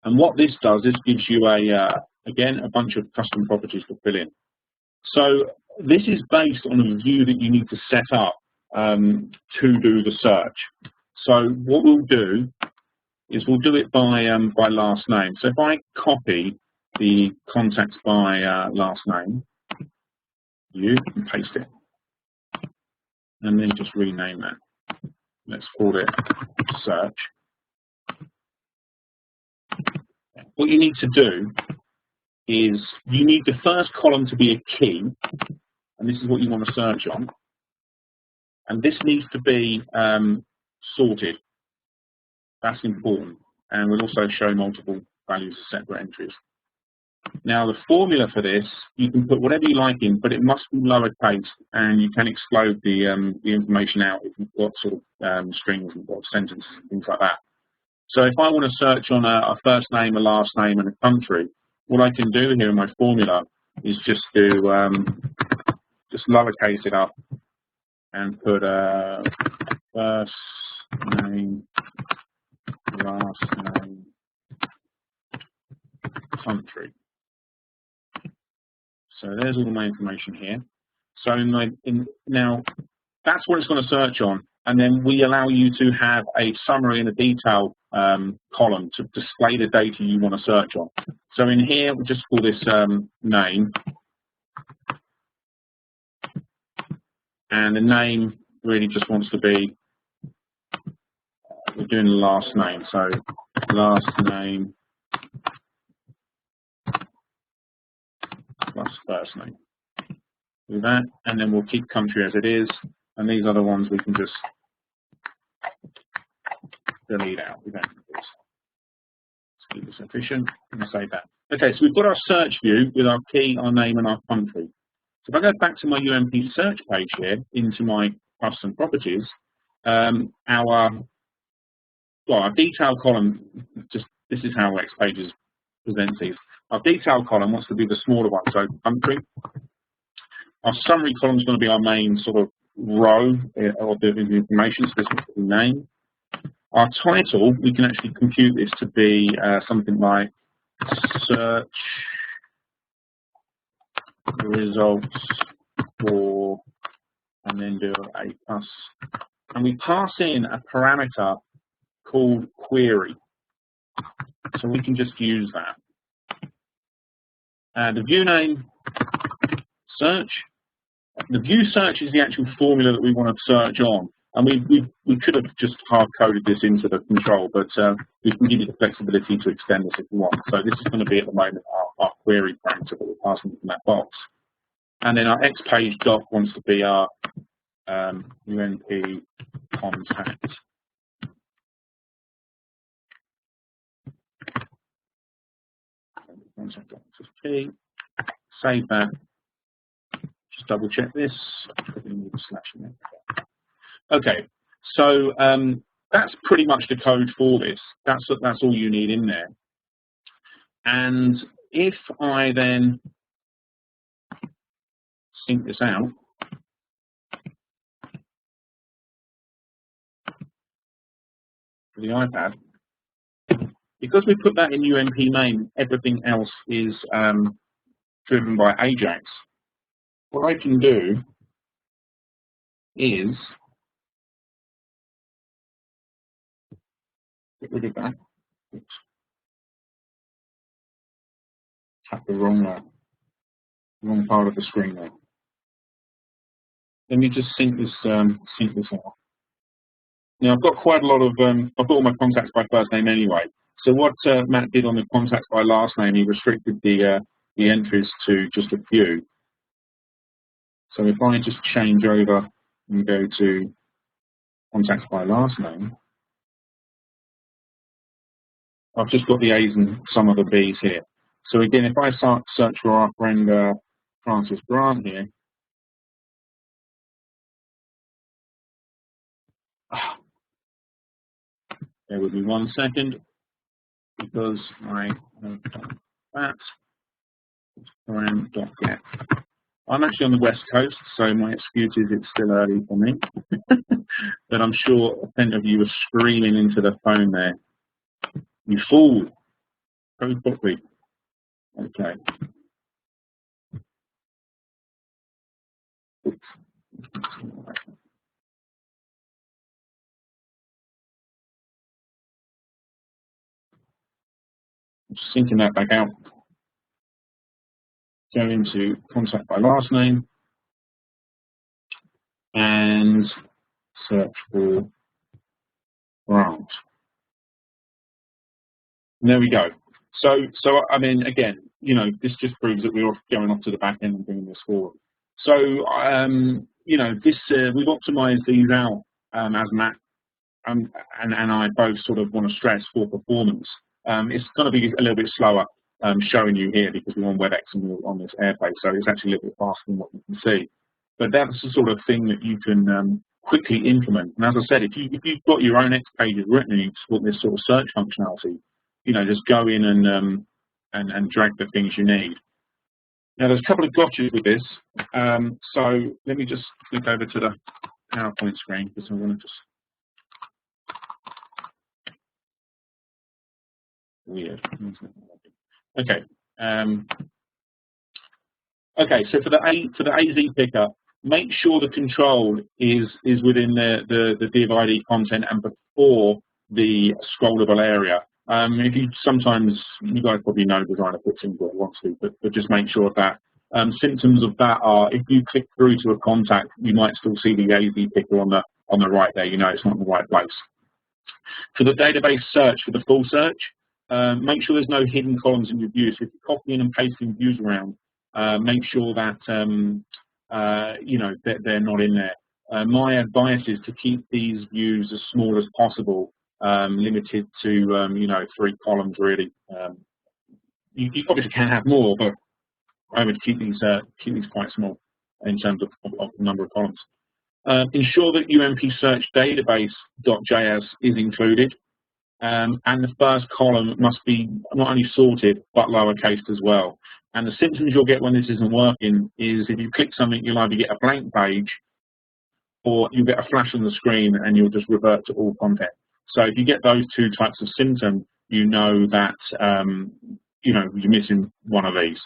And what this does, this gives you again, a bunch of custom properties to fill in. So this is based on a view that you need to set up to do the search. So what we'll do is we'll do it by last name. So if I copy the contacts by last name, and paste it, and then just rename that. Let's call it search. what you need to do is you need the first column to be a key, and this is what you want to search on. And this needs to be sorted. That's important. And we'll also show multiple values as separate entries. Now, the formula for this, you can put whatever you like in, but it must be lowercase, and you can explode the information out if you've got sort of strings and got sentences and things like that. So if I want to search on a first name, a last name, and a country, what I can do here in my formula is just do just lowercase it up and put first name, last name, country. So there's all my information here. So now that's what it's going to search on, and then we allow you to have a summary and a detail column to display the data you want to search on. So in here, we'll just call this name, and the name really just wants to be, we're doing the last name, so last name plus first name. Do that, and then we'll keep country as it is, and these other ones we can just delete out. We don't need this. Let's keep this efficient and save that. Okay, so we've got our search view with our key, our name, and our country. So if I go back to my UMP search page here, into my custom properties, our detail column, just this is how XPages presents these. Our detail column wants to be the smaller one, so country. Our summary column is going to be our main sort of row of the information, so this is the name. Our title, we can actually compute this to be something like search results for, and then do a plus. And we pass in a parameter called query. So we can just use that. The view name, search. The view search is the actual formula that we want to search on. And we could have just hard-coded this into the control, but we can give you the flexibility to extend this if you want. So this is going to be at the moment our query parameter that we're passing from that box. And then our XPage doc wants to be our UMP contact. Save that. Just double check this. Okay, so that's pretty much the code for this. That's all you need in there. And if I then sync this out, for the iPad, because we put that in UMP main, everything else is driven by Ajax. What I can do is get rid of that. Oops. Tap the wrong part of the screen there. Let me just sync this out. Now I've got quite a lot of I've got all my contacts by first name anyway. So what Matt did on the contacts by last name, he restricted the entries to just a few. So if I just change over and go to contacts by last name, I've just got the A's and some of the B's here. So again, if I start search for our friend Francis Grant here, bear with me 1 second, because I have done that. Get. I'm actually on the West Coast, so my excuse is it's still early for me. But I'm sure plenty of you are screaming into the phone there. You fool! Code properly. Okay. Oops. Just syncing that back out. Go into contact by last name and search for Grant. And there we go. So I mean, again, you know, this just proves that we're going off to the back end and bringing this forward. So, you know, this we've optimized these out as Matt and I both sort of want to stress for performance. It's going to be a little bit slower showing you here because we're on WebEx and we're on this AirPlay, so it's actually a little bit faster than what you can see. But that's the sort of thing that you can quickly implement. And as I said, if you've got your own XPages written and you support this sort of search functionality, you know, just go in and drag the things you need. Now, there's a couple of gotchas with this. So let me just click over to the PowerPoint screen because I want to just. Weird. Okay. Okay. So for the AZ picker, make sure the control is within the div ID content and before the scrollable area. If you sometimes, you guys probably know Designer puts in what it wants to, but just make sure that symptoms of that are if you click through to a contact, you might still see the AZ picker on the right there. You know it's not in the right place. For the database search, for the full search, make sure there's no hidden columns in your views. So if you're copying and pasting views around, make sure that you know that they're not in there. My advice is to keep these views as small as possible, limited to you know 3 columns really. You obviously can have more, but I would keep these quite small in terms of the number of columns. Ensure that UMP search database.js is included. And the first column must be not only sorted, but lowercase as well. And the symptoms you'll get when this isn't working is if you click something, you'll either get a blank page or you get a flash on the screen and you'll just revert to all content. So if you get those 2 types of symptom, you know that you know, you're missing one of these.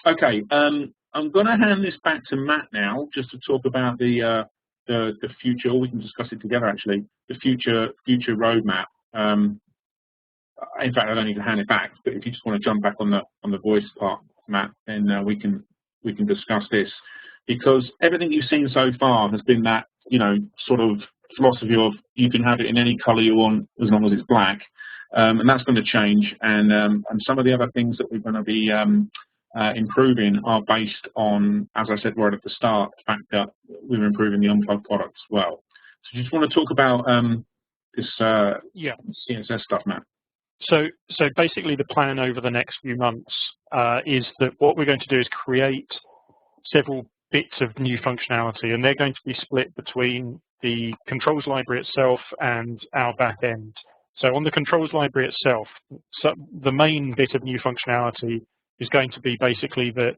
Okay, I'm going to hand this back to Matt now just to talk about the future, or we can discuss it together actually, the future roadmap. In fact, I don't need to hand it back, but if you just want to jump back on the voice part, Matt, then we can discuss this, because everything you've seen so far has been that, you know, sort of philosophy of you can have it in any color you want as long as it's black, and that's going to change. And some of the other things that we're going to be improving are based on, as I said right at the start, the fact that we're improving the Unplugged product as well. So you just want to talk about this CSS stuff, Matt. So basically the plan over the next few months is that what we're going to do is create several bits of new functionality, and they're going to be split between the controls library itself and our back end. So on the controls library itself, the main bit of new functionality is going to be basically that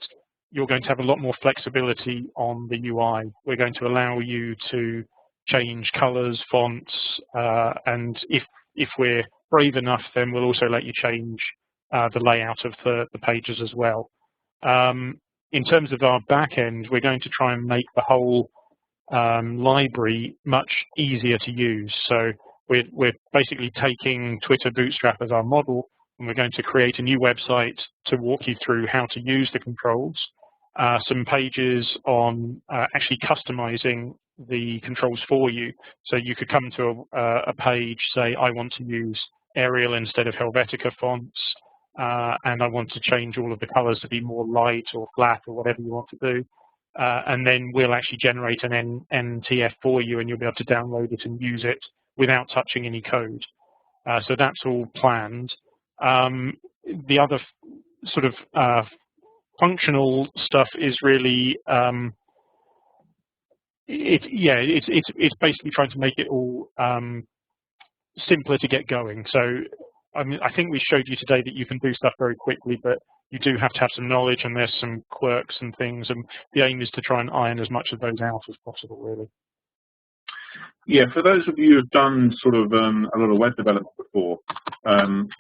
you're going to have a lot more flexibility on the UI. We're going to allow you to change colors, fonts, and if we're brave enough, then we'll also let you change the layout of the pages as well. In terms of our back end, we're going to try and make the whole library much easier to use. So we're basically taking Twitter Bootstrap as our model, and we're going to create a new website to walk you through how to use the controls, some pages on actually customizing the controls for you. So you could come to a page, say, I want to use Arial instead of Helvetica fonts, and I want to change all of the colors to be more light or flat or whatever you want to do. And then we'll actually generate an NTF for you, and you'll be able to download it and use it without touching any code. So that's all planned. The other sort of functional stuff is really it's basically trying to make it all simpler to get going. So I mean, I think we showed you today that you can do stuff very quickly, but you do have to have some knowledge, and there's some quirks and things, and the aim is to try and iron as much of those out as possible, really. Yeah, for those of you who've done sort of a lot of web development before,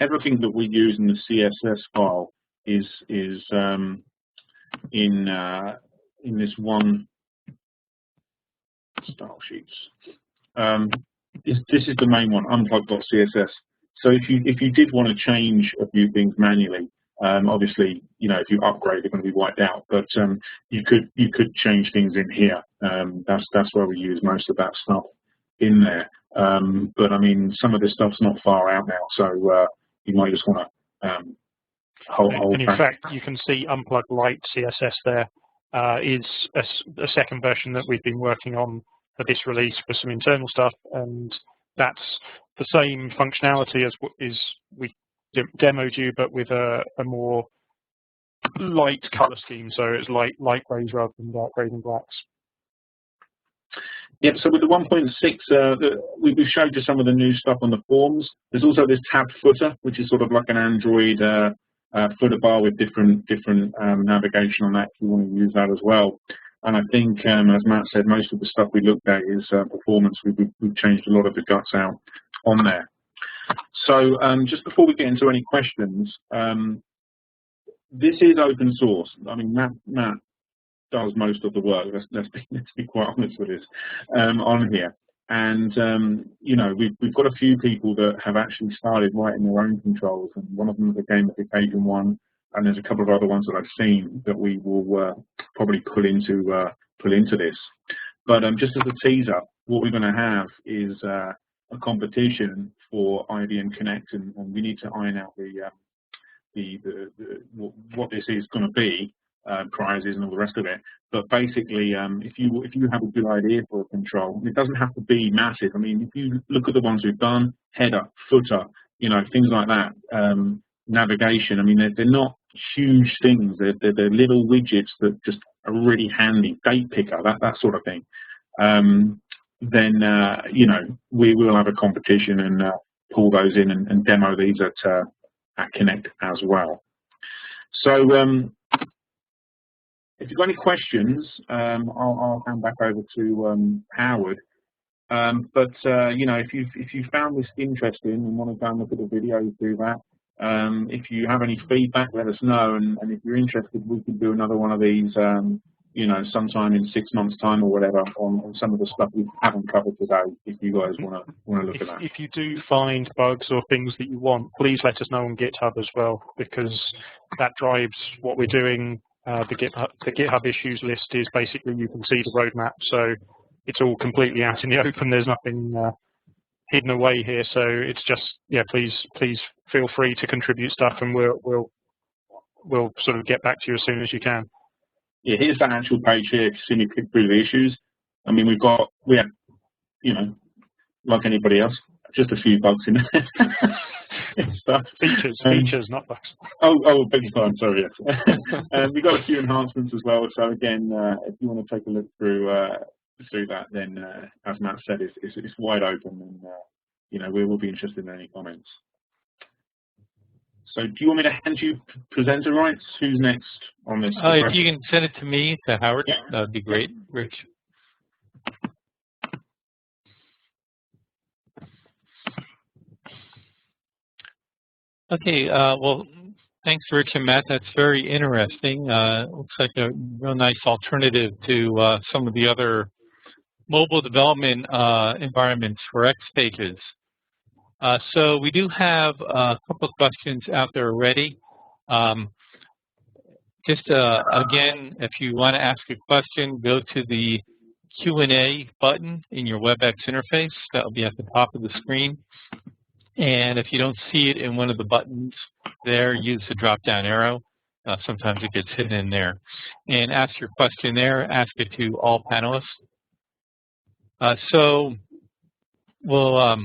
everything that we use in the CSS file is in this one style sheets. This is the main one, unplugged.css. So if you did want to change a few things manually, obviously, you know, if you upgrade, they're going to be wiped out. But you could change things in here. That's where we use most of that stuff in there. But I mean, some of this stuff's not far out now, so you might just want to hold and in back. fact, you can see Unplugged Lite CSS there is a second version that we've been working on for this release for some internal stuff, and that's the same functionality as we demoed you, but with a more light color scheme. So it's light grays rather than dark grays and blacks. Yep, so with the 1.6, we showed you some of the new stuff on the forms. There's also this tabbed footer, which is sort of like an Android footer bar with different navigation on that if you want to use that as well. And I think, as Matt said, most of the stuff we looked at is performance. We've changed a lot of the guts out on there. So just before we get into any questions, this is open source. I mean, Matt does most of the work. Let's be quite honest with this on here. And you know, we've got a few people that have actually started writing their own controls, and one of them is a gamification one, and there's a couple of other ones that I've seen that we will probably pull into this. But just as a teaser, what we're going to have is a competition for IBM Connect, and we need to iron out what this is going to be, prizes and all the rest of it. But basically, if you have a good idea for a control, it doesn't have to be massive. I mean, if you look at the ones we've done, header, footer, you know, things like that, navigation. I mean, they're not huge things. They're little widgets that just are really handy. Date picker, that sort of thing. Then you know, we will have a competition and pull those in and demo these at Connect as well. So if you've got any questions, I'll hand back over to Howard. But you know, if you found this interesting and want to go and look at the video, do that. If you have any feedback, let us know. And if you're interested, we could do another one of these, you know, sometime in 6 months' time or whatever, on some of the stuff we haven't covered today. If you guys want to look at that. If you do find bugs or things that you want, please let us know on GitHub as well, because that drives what we're doing. The GitHub issues list is basically, you can see the roadmap, so it's all completely out in the open. There's nothing hidden away here. So it's just, yeah, please feel free to contribute stuff, and we'll sort of get back to you as soon as you can. Yeah, here's that actual page here. If you see me click through the issues, I mean, we have, you know, like anybody else, just a few bugs in there. Stuff. Features, not bugs. Oh, beg your pardon, sorry, yes. We've got a few enhancements as well. So again, if you want to take a look through that, then as Matt said, it's wide open, and you know, we will be interested in any comments. So do you want me to hand you presenter rights? Who's next on this? If you can send it to me, to Howard, yeah, that would be great, Rich. Okay, well, thanks, Rich and Matt. That's very interesting. Looks like a real nice alternative to some of the other mobile development environments for XPages. So we do have a couple of questions out there already. Just again, if you want to ask a question, go to the Q&A button in your WebEx interface. That will be at the top of the screen. And if you don't see it in one of the buttons there, use the drop-down arrow. Sometimes it gets hidden in there. And ask your question there. Ask it to all panelists. So we'll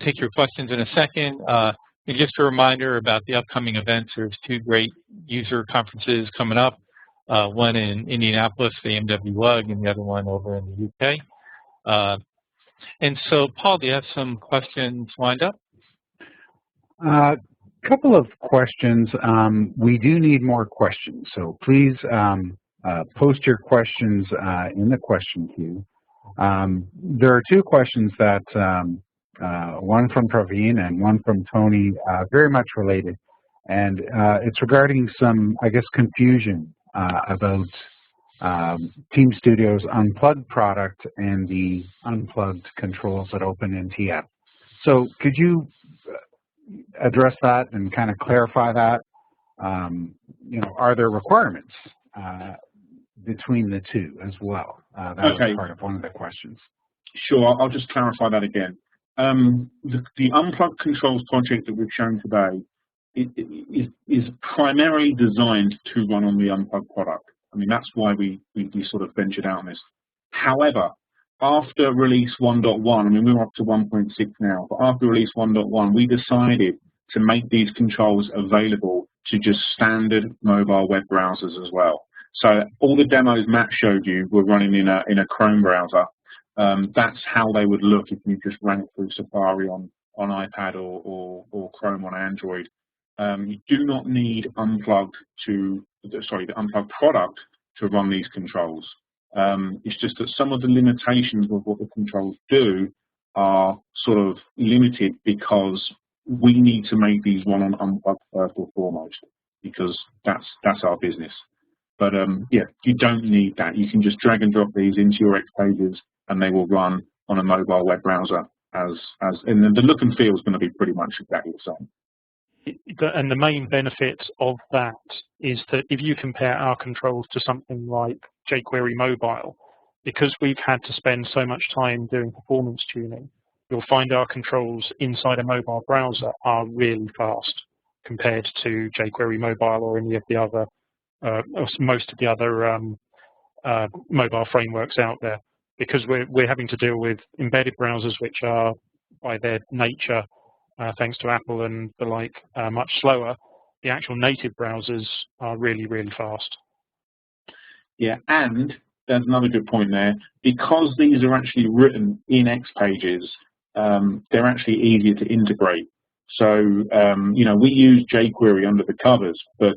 take your questions in a second. And just a reminder about the upcoming events. There's 2 great user conferences coming up. One in Indianapolis, the MWUG, and the other one over in the UK. And so, Paul, do you have some questions lined up? Couple of questions. We do need more questions, so please post your questions in the question queue. There are 2 questions that, one from Praveen and one from Tony, very much related. And it's regarding some, I guess, confusion about Team Studio's Unplugged product and the Unplugged controls at OpenNTF. So could you address that and kind of clarify that? You know, are there requirements between the 2 as well? That was part of one of the questions. Sure, I'll just clarify that again. The Unplugged Controls project that we've shown today is primarily designed to run on the Unplugged product. I mean, that's why we sort of ventured out on this. However, after release 1.1, I mean, we're up to 1.6 now, but after release 1.1, we decided to make these controls available to just standard mobile web browsers as well. So all the demos Matt showed you were running in a Chrome browser. That's how they would look if you just ran it through Safari on iPad or Chrome on Android. You do not need the Unplugged product to run these controls. It's just that some of the limitations of what the controls do are sort of limited because we need to make these run on Unplugged first or foremost, because that's our business. But yeah, you don't need that. You can just drag and drop these into your XPages and they will run on a mobile web browser and then the look and feel is going to be pretty much exactly the same. And the main benefit of that is that if you compare our controls to something like jQuery Mobile, because we've had to spend so much time doing performance tuning, you'll find our controls inside a mobile browser are really fast compared to jQuery Mobile or any of the other, or most of the other mobile frameworks out there, because we're having to deal with embedded browsers which are, by their nature, thanks to Apple and the like, much slower. The actual native browsers are really, really fast. Yeah, and there's another good point there. Because these are actually written in XPages, they're actually easier to integrate. So, you know, we use jQuery under the covers, but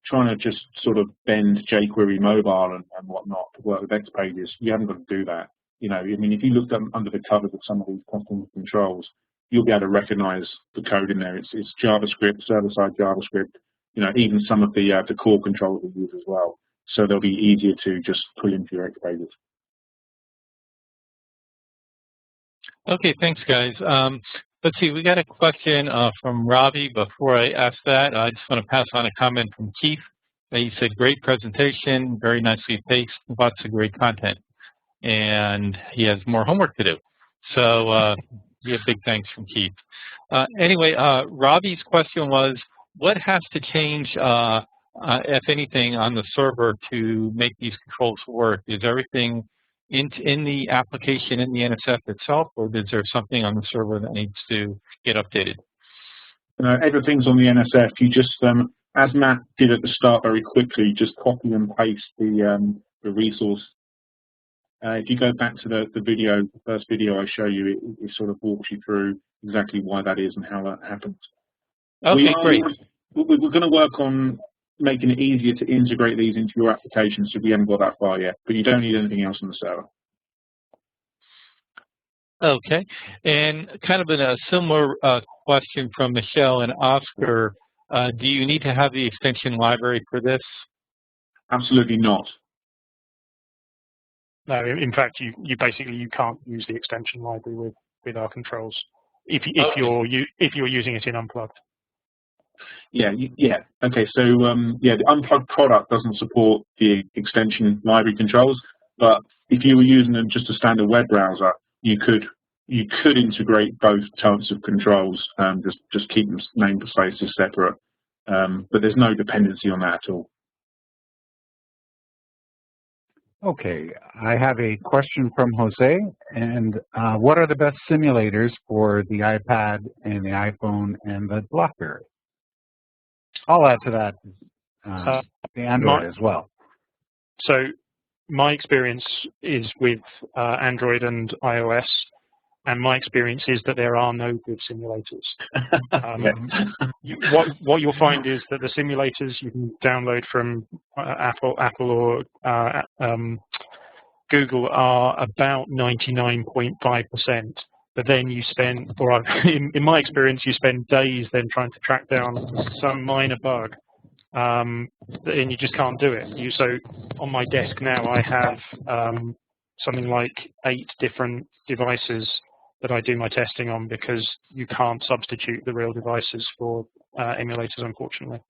trying to just sort of bend jQuery Mobile and whatnot to work with XPages, you haven't got to do that. You know, I mean, if you looked under the covers of some of these custom controls, you'll be able to recognize the code in there. It's JavaScript, server-side JavaScript, you know, even some of the core controls we use as well. So they'll be easier to just pull into your XPages. Okay, thanks, guys. Let's see, we got a question from Robbie. Before I ask that, I just want to pass on a comment from Keith. He said, great presentation, very nicely paced, lots of great content. And he has more homework to do. So yeah, big thanks from Keith. Anyway, Robbie's question was, what has to change, if anything, on the server to make these controls work? Is everything in the application in the NSF itself, or is there something on the server that needs to get updated? Everything's on the NSF. You just, as Matt did at the start very quickly, just copy and paste the resource. If you go back to the video, the first video I show you, it sort of walks you through exactly why that is and how that happens. Okay, great. We're going to work on making it easier to integrate these into your application, so we haven't got that far yet, but you don't need anything else on the server. Okay, and kind of a similar question from Michelle and Oscar. Do you need to have the extension library for this? Absolutely not. No, in fact, you can't use the extension library with our controls if you're using it in Unplugged. Yeah. Okay. So yeah, the Unplugged product doesn't support the extension library controls, but if you were using them just a standard web browser, you could integrate both types of controls. Just keep them namespaces separate, but there's no dependency on that at all. Okay, I have a question from Jose. And what are the best simulators for the iPad and the iPhone and the Blackberry? I'll add to that the Android as well. So my experience is with Android and iOS, and my experience is that there are no good simulators. What you'll find is that the simulators you can download from Apple or Google are about 99.5%. But then you spend, or in my experience, you spend days then trying to track down some minor bug, and you just can't do it. So on my desk now, I have something like 8 different devices that I do my testing on, because you can't substitute the real devices for emulators, unfortunately.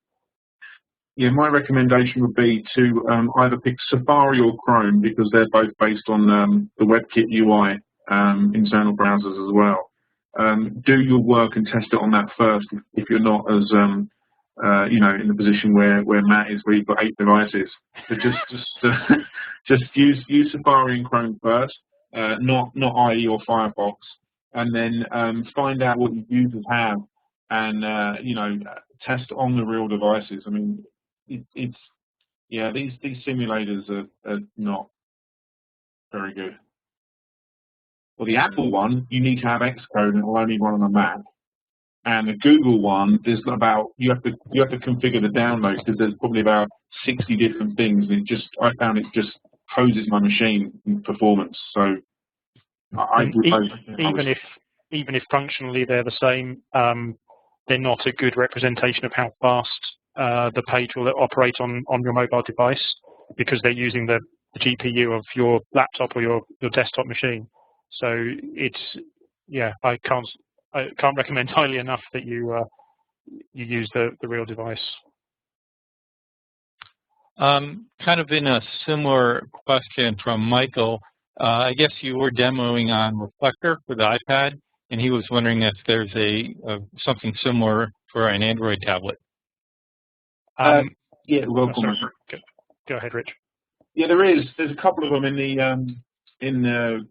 Yeah, my recommendation would be to either pick Safari or Chrome, because they're both based on the WebKit UI internal browsers as well. do your work and test it on that first if you're not as you know, in the position where Matt is, where you've got 8 devices. So just use Safari and Chrome first, not IE or Firefox, and then find out what your users have, and you know, test on the real devices. I mean, yeah, these simulators are not very good. Well, the Apple one, you need to have Xcode, and it will only run on a Mac. And the Google one, there's about you have to configure the downloads, because there's probably about 60 different things, and I found it just hoses my machine in performance. So even if functionally they're the same, they're not a good representation of how fast the page will operate on your mobile device, because they're using the GPU of your laptop or your desktop machine. So it's, yeah, I can't recommend highly enough that you use the real device. Kind of in a similar question from Michael, I guess you were demoing on Reflector for the iPad, and he was wondering if there's something similar for an Android tablet. Yeah, welcome. Go ahead, Rich. Yeah, there's a couple of them in the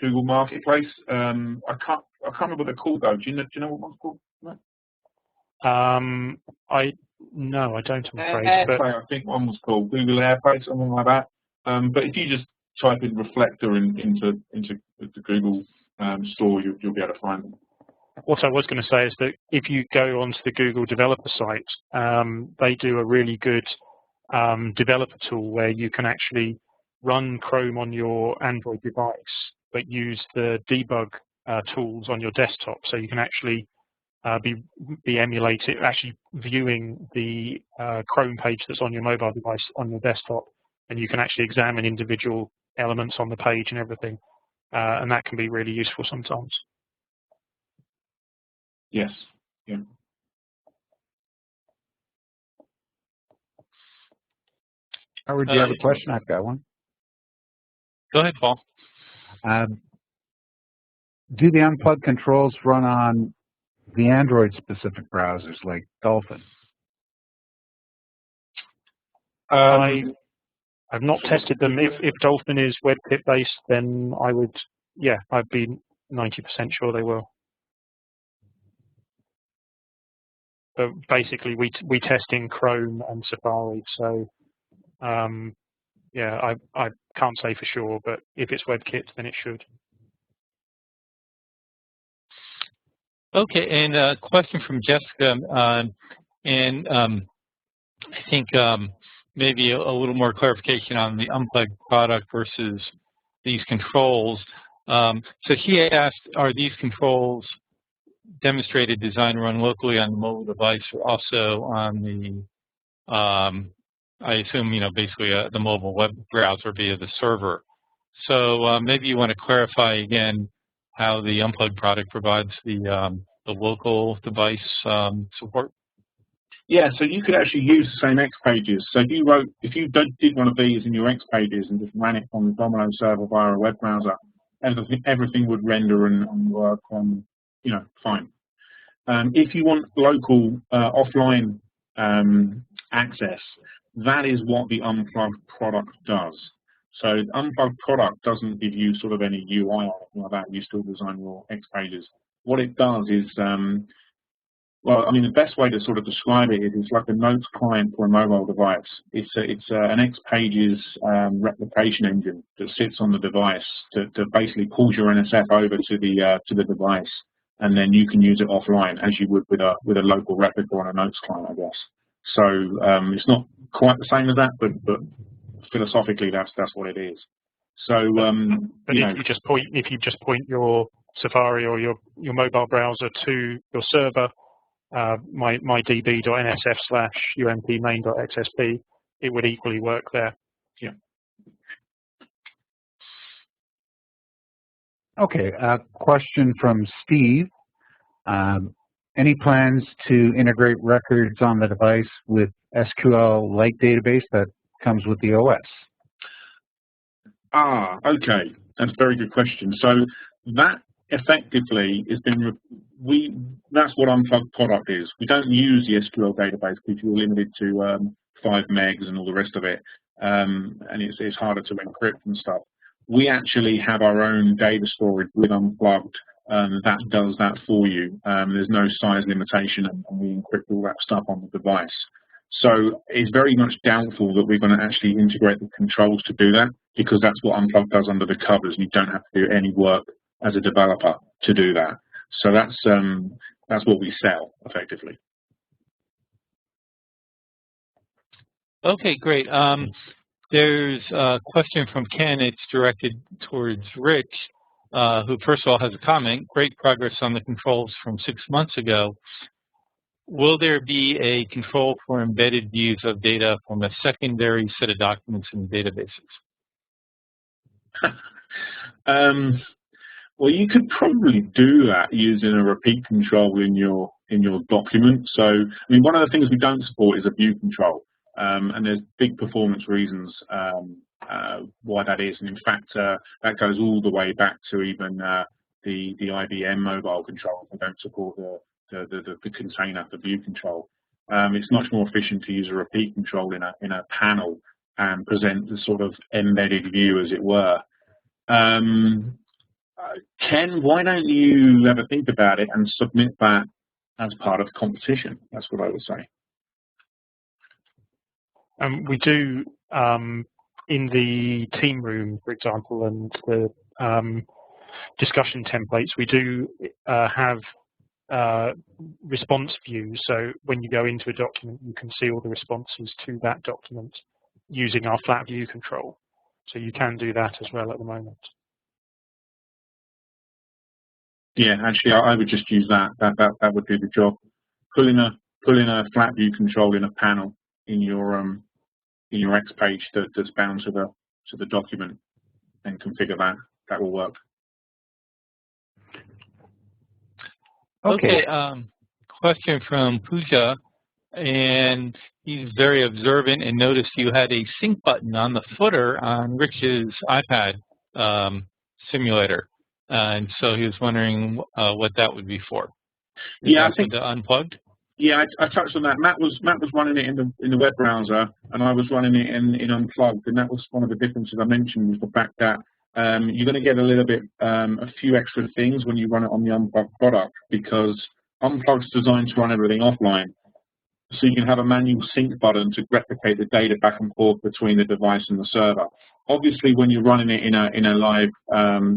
Google Marketplace. I can't remember what they're called though. Do you know what one's called? No, I don't, I'm afraid. AirPlay, I think one was called Google AirPlay, something like that. But if you just type in Reflector into the Google store, you'll be able to find them. What I was going to say is that if you go onto the Google developer site, they do a really good developer tool where you can actually run Chrome on your Android device, but use the debug tools on your desktop, so you can actually be emulated, actually viewing the Chrome page that's on your mobile device on your desktop, and you can actually examine individual elements on the page and everything, and that can be really useful sometimes. Yes. Yeah. Howard, do you have a question? I've got one. Go ahead, Paul. Do the unplugged controls run on the Android-specific browsers like Dolphin? I've not tested them. If Dolphin is WebKit-based, then I'd be 90% sure they will. But basically, we test in Chrome and Safari, so yeah, I can't say for sure, but if it's WebKit, then it should. Okay, and a question from Jessica, and I think maybe a little more clarification on the Unplugged product versus these controls. So he asked, are these controls demonstrated, design, run locally on the mobile device, or also on the, I assume, basically the mobile web browser via the server. So maybe you want to clarify again how the Unplugged product provides the local device support. Yeah, so you could actually use the same XPages. So if you did one of these in your XPages and just ran it on the Domino server via a web browser, everything would render and work fine. If you want local offline access, that is what the Unplugged product does. So the Unplugged product doesn't give you sort of any UI or anything like that. You still design your XPages. What it does is, well, I mean, the best way to sort of describe it is it's like a notes client for a mobile device. It's an XPages replication engine that sits on the device to basically pulls your NSF over to the device, and then you can use it offline as you would with a local replica on a notes client, I guess. So it's not quite the same as that, but philosophically that's what it is. So, but if you just point your Safari or your mobile browser to your server, mydb.nsf/umpmain.xsp, it would equally work there. Yeah. Okay, a question from Steve. Any plans to integrate records on the device with SQLite database that comes with the OS? Okay, that's a very good question. So that effectively, that's what Unplugged product is. We don't use the SQL database because you're limited to 5 megs and all the rest of it, and it's harder to encrypt and stuff. We actually have our own data storage with Unplugged that does that for you. There's no size limitation, and we encrypt all that stuff on the device. So it's very much doubtful that we're going to actually integrate the controls to do that, because that's what Unplugged does under the covers, and you don't have to do any work as a developer to do that. So that's what we sell effectively. Okay, great. There's a question from Ken. It's directed towards Rich, who first of all has a comment. Great progress on the controls from 6 months ago. Will there be a control for embedded views of data from a secondary set of documents in databases? Well, you could probably do that using a repeat control in your document. So, I mean, one of the things we don't support is a view control, and there's big performance reasons why that is. And in fact, that goes all the way back to even the IBM mobile control. They don't support the container, the view control. It's much more efficient to use a repeat control in a panel and present the sort of embedded view, as it were. Ken, why don't you have a think about it and submit that as part of the competition? That's what I would say. We do in the team room, for example, and the discussion templates, we do have response views. So when you go into a document, you can see all the responses to that document using our flat view control. So you can do that as well at the moment. Yeah, actually, I would just use that. That would do the job. Pulling a flat view control in a panel in your XPage that's bound to the document, and configure that. That will work. Okay. Question from Pooja, and he's very observant and noticed you had a sync button on the footer on Rich's iPad simulator. And so he was wondering what that would be for. Yeah, I think the Unplugged. Yeah, I touched on that. Matt was running it in the web browser, and I was running it in Unplugged, and that was one of the differences I mentioned, was the fact that you're going to get a few extra things when you run it on the Unplugged product, because Unplugged's designed to run everything offline. So you can have a manual sync button to replicate the data back and forth between the device and the server. Obviously, when you're running it in a live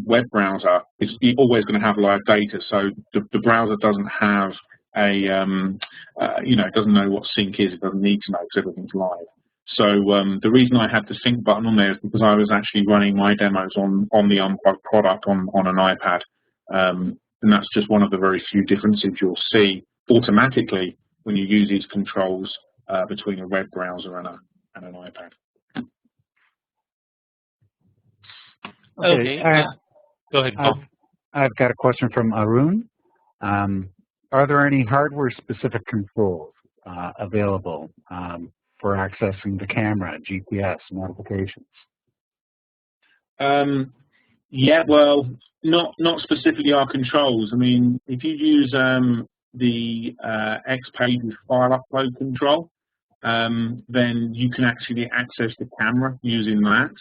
web browser, it's always going to have live data. So the browser doesn't have it doesn't know what sync is. It doesn't need to know because everything's live. So the reason I had the sync button on there is because I was actually running my demos on the Unplugged product on an iPad, and that's just one of the very few differences you'll see automatically when you use these controls between a web browser and an iPad. Okay. Go ahead, Paul. I've got a question from Arun. Are there any hardware-specific controls available for accessing the camera, GPS, notifications? Yeah, well, not specifically our controls. I mean, if you use the XPages file upload control, then you can actually access the camera using that.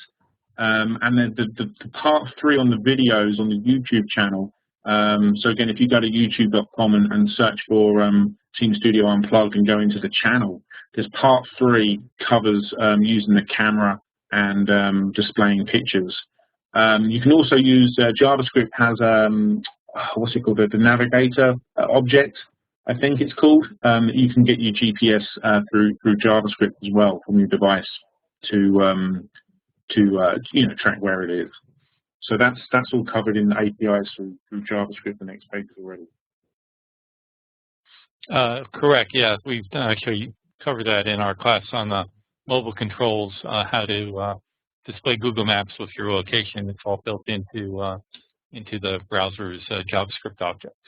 And then the part 3 on the videos on the YouTube channel. So again, if you go to youtube.com and search for Team Studio Unplugged and go into the channel, there's part 3 covers using the camera and displaying pictures. You can also use JavaScript has what's it called, the Navigator object, I think it's called. You can get your GPS through JavaScript as well from your device to track where it is. So that's all covered in the APIs through JavaScript and XPages already. Correct. Yeah, we've actually covered that in our class on the mobile controls, how to display Google Maps with your location. It's all built into the browser's JavaScript objects.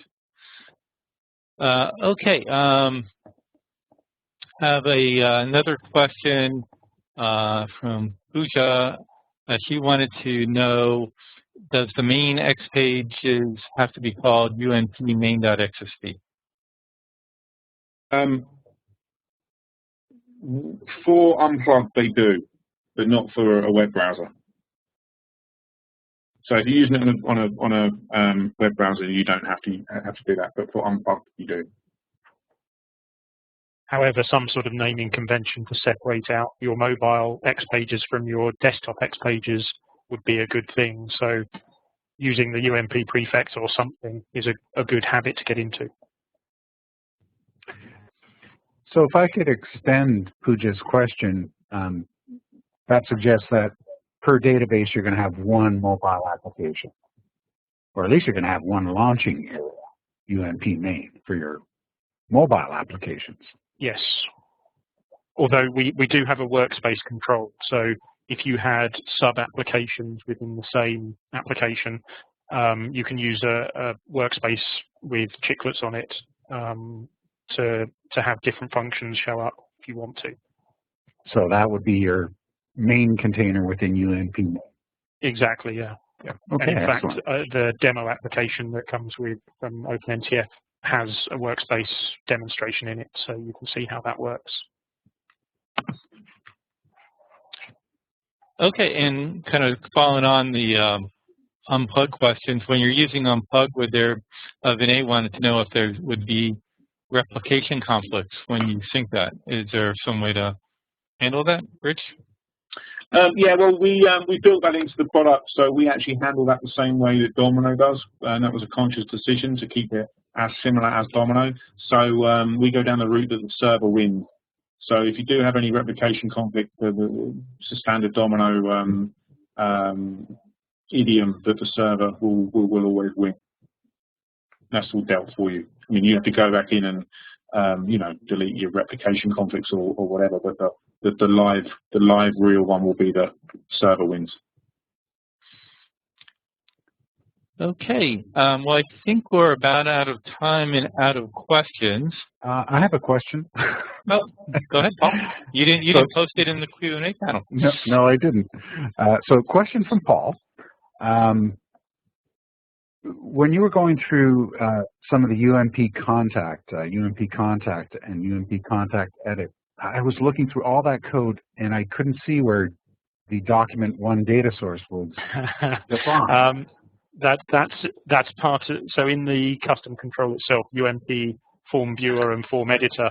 Okay. Have another question from Pooja. She wanted to know does the main XPages have to be called UNP main.xsp? For Unplugged, they do, but not for a web browser. So if you're using it on a web browser, you don't have to do that, but for Unplugged, you do. However, some sort of naming convention to separate out your mobile XPages from your desktop XPages would be a good thing. So using the UMP prefix or something is a good habit to get into. So if I could extend Pooja's question, that suggests that per database you're going to have one mobile application, or at least you're going to have one launching area, UMP main, for your mobile applications. Yes. Although we do have a workspace control. So if you had sub-applications within the same application, you can use a workspace with chiclets on it to have different functions show up if you want to. So that would be your main container within UMP main. Exactly, yeah. Okay, and in fact, excellent. the demo application that comes with OpenNTF has a workspace demonstration in it, so you can see how that works. Okay, and kind of following on the Unplugged questions, when you're using Unplugged, would there, Vinay wanted to know if there would be replication conflicts when you sync that. Is there some way to handle that, Rich? Yeah, well, we built that into the product, so we actually handle that the same way that Domino does, and that was a conscious decision to keep it as similar as Domino. So we go down the route that the server wins. So if you do have any replication conflict, it's a standard Domino idiom that the server will always win. That's all dealt for you. I mean, you have to go back in and you know, delete your replication conflicts or whatever, but the live real one will be the server wins. Okay. Well, I think we're about out of time and out of questions. I have a question. Oh, go ahead, Paul. You didn't post it in the Q&A panel. No, I didn't. So, question from Paul. When you were going through some of the UMP contact and UMP contact edit, I was looking through all that code and I couldn't see where the document one data source was defined. That's part of, so in the custom control itself, UMP form viewer and form editor,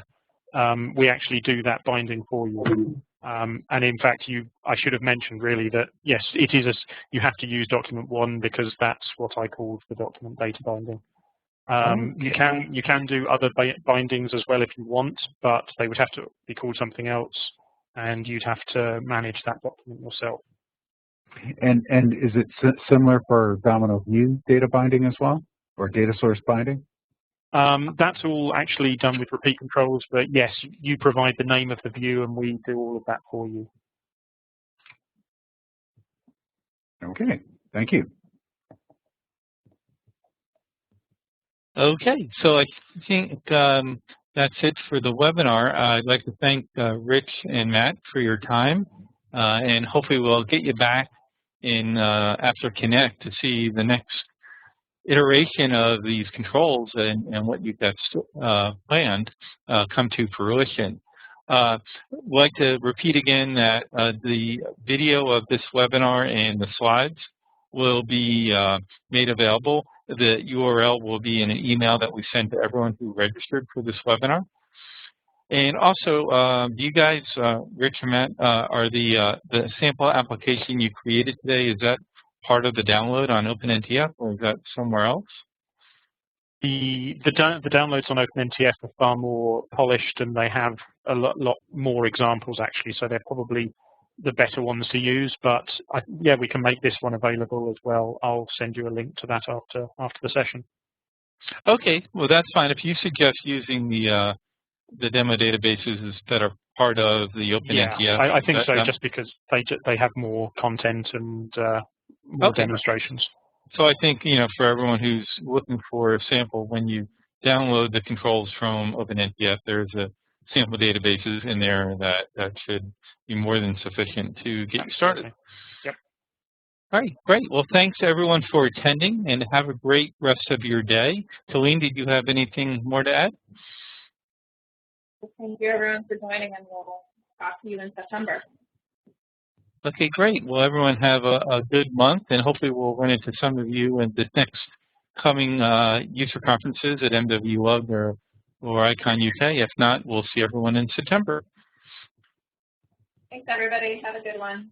we actually do that binding for you. And in fact, I should have mentioned really that yes, it is you have to use document one because that's what I called the document data binding. You can do other bindings as well if you want, but they would have to be called something else, and you'd have to manage that document yourself. And is it similar for Domino View data binding as well, or data source binding? That's all actually done with repeat controls, but yes, you provide the name of the view and we do all of that for you. Okay, thank you. Okay, so I think that's it for the webinar. I'd like to thank Rich and Matt for your time, and hopefully we'll get you back in after Connect to see the next iteration of these controls and what you've got planned come to fruition. I'd like to repeat again that the video of this webinar and the slides will be made available. The URL will be in an email that we send to everyone who registered for this webinar. And also, do you guys, Rich and Matt, are the sample application you created today, is that part of the download on OpenNTF, or is that somewhere else? The downloads on OpenNTF are far more polished, and they have a lot more examples actually, so they're probably the better ones to use. But yeah, we can make this one available as well. I'll send you a link to that after the session. Okay, well that's fine. If you suggest using the demo databases that are part of the OpenNTF, yeah, I think so, just because they have more content and more demonstrations. So I think, you know, for everyone who's looking for a sample, when you download the controls from OpenNTF, there's a sample databases in there that should be more than sufficient to get you started. All right, great. Well, thanks everyone for attending, and have a great rest of your day. Talene, did you have anything more to add? Thank you everyone for joining, and we'll talk to you in September. Okay, great. Well, everyone have a good month, and hopefully we'll run into some of you in the next coming user conferences at MWUG or ICON UK. If not, we'll see everyone in September. Thanks everybody. Have a good one.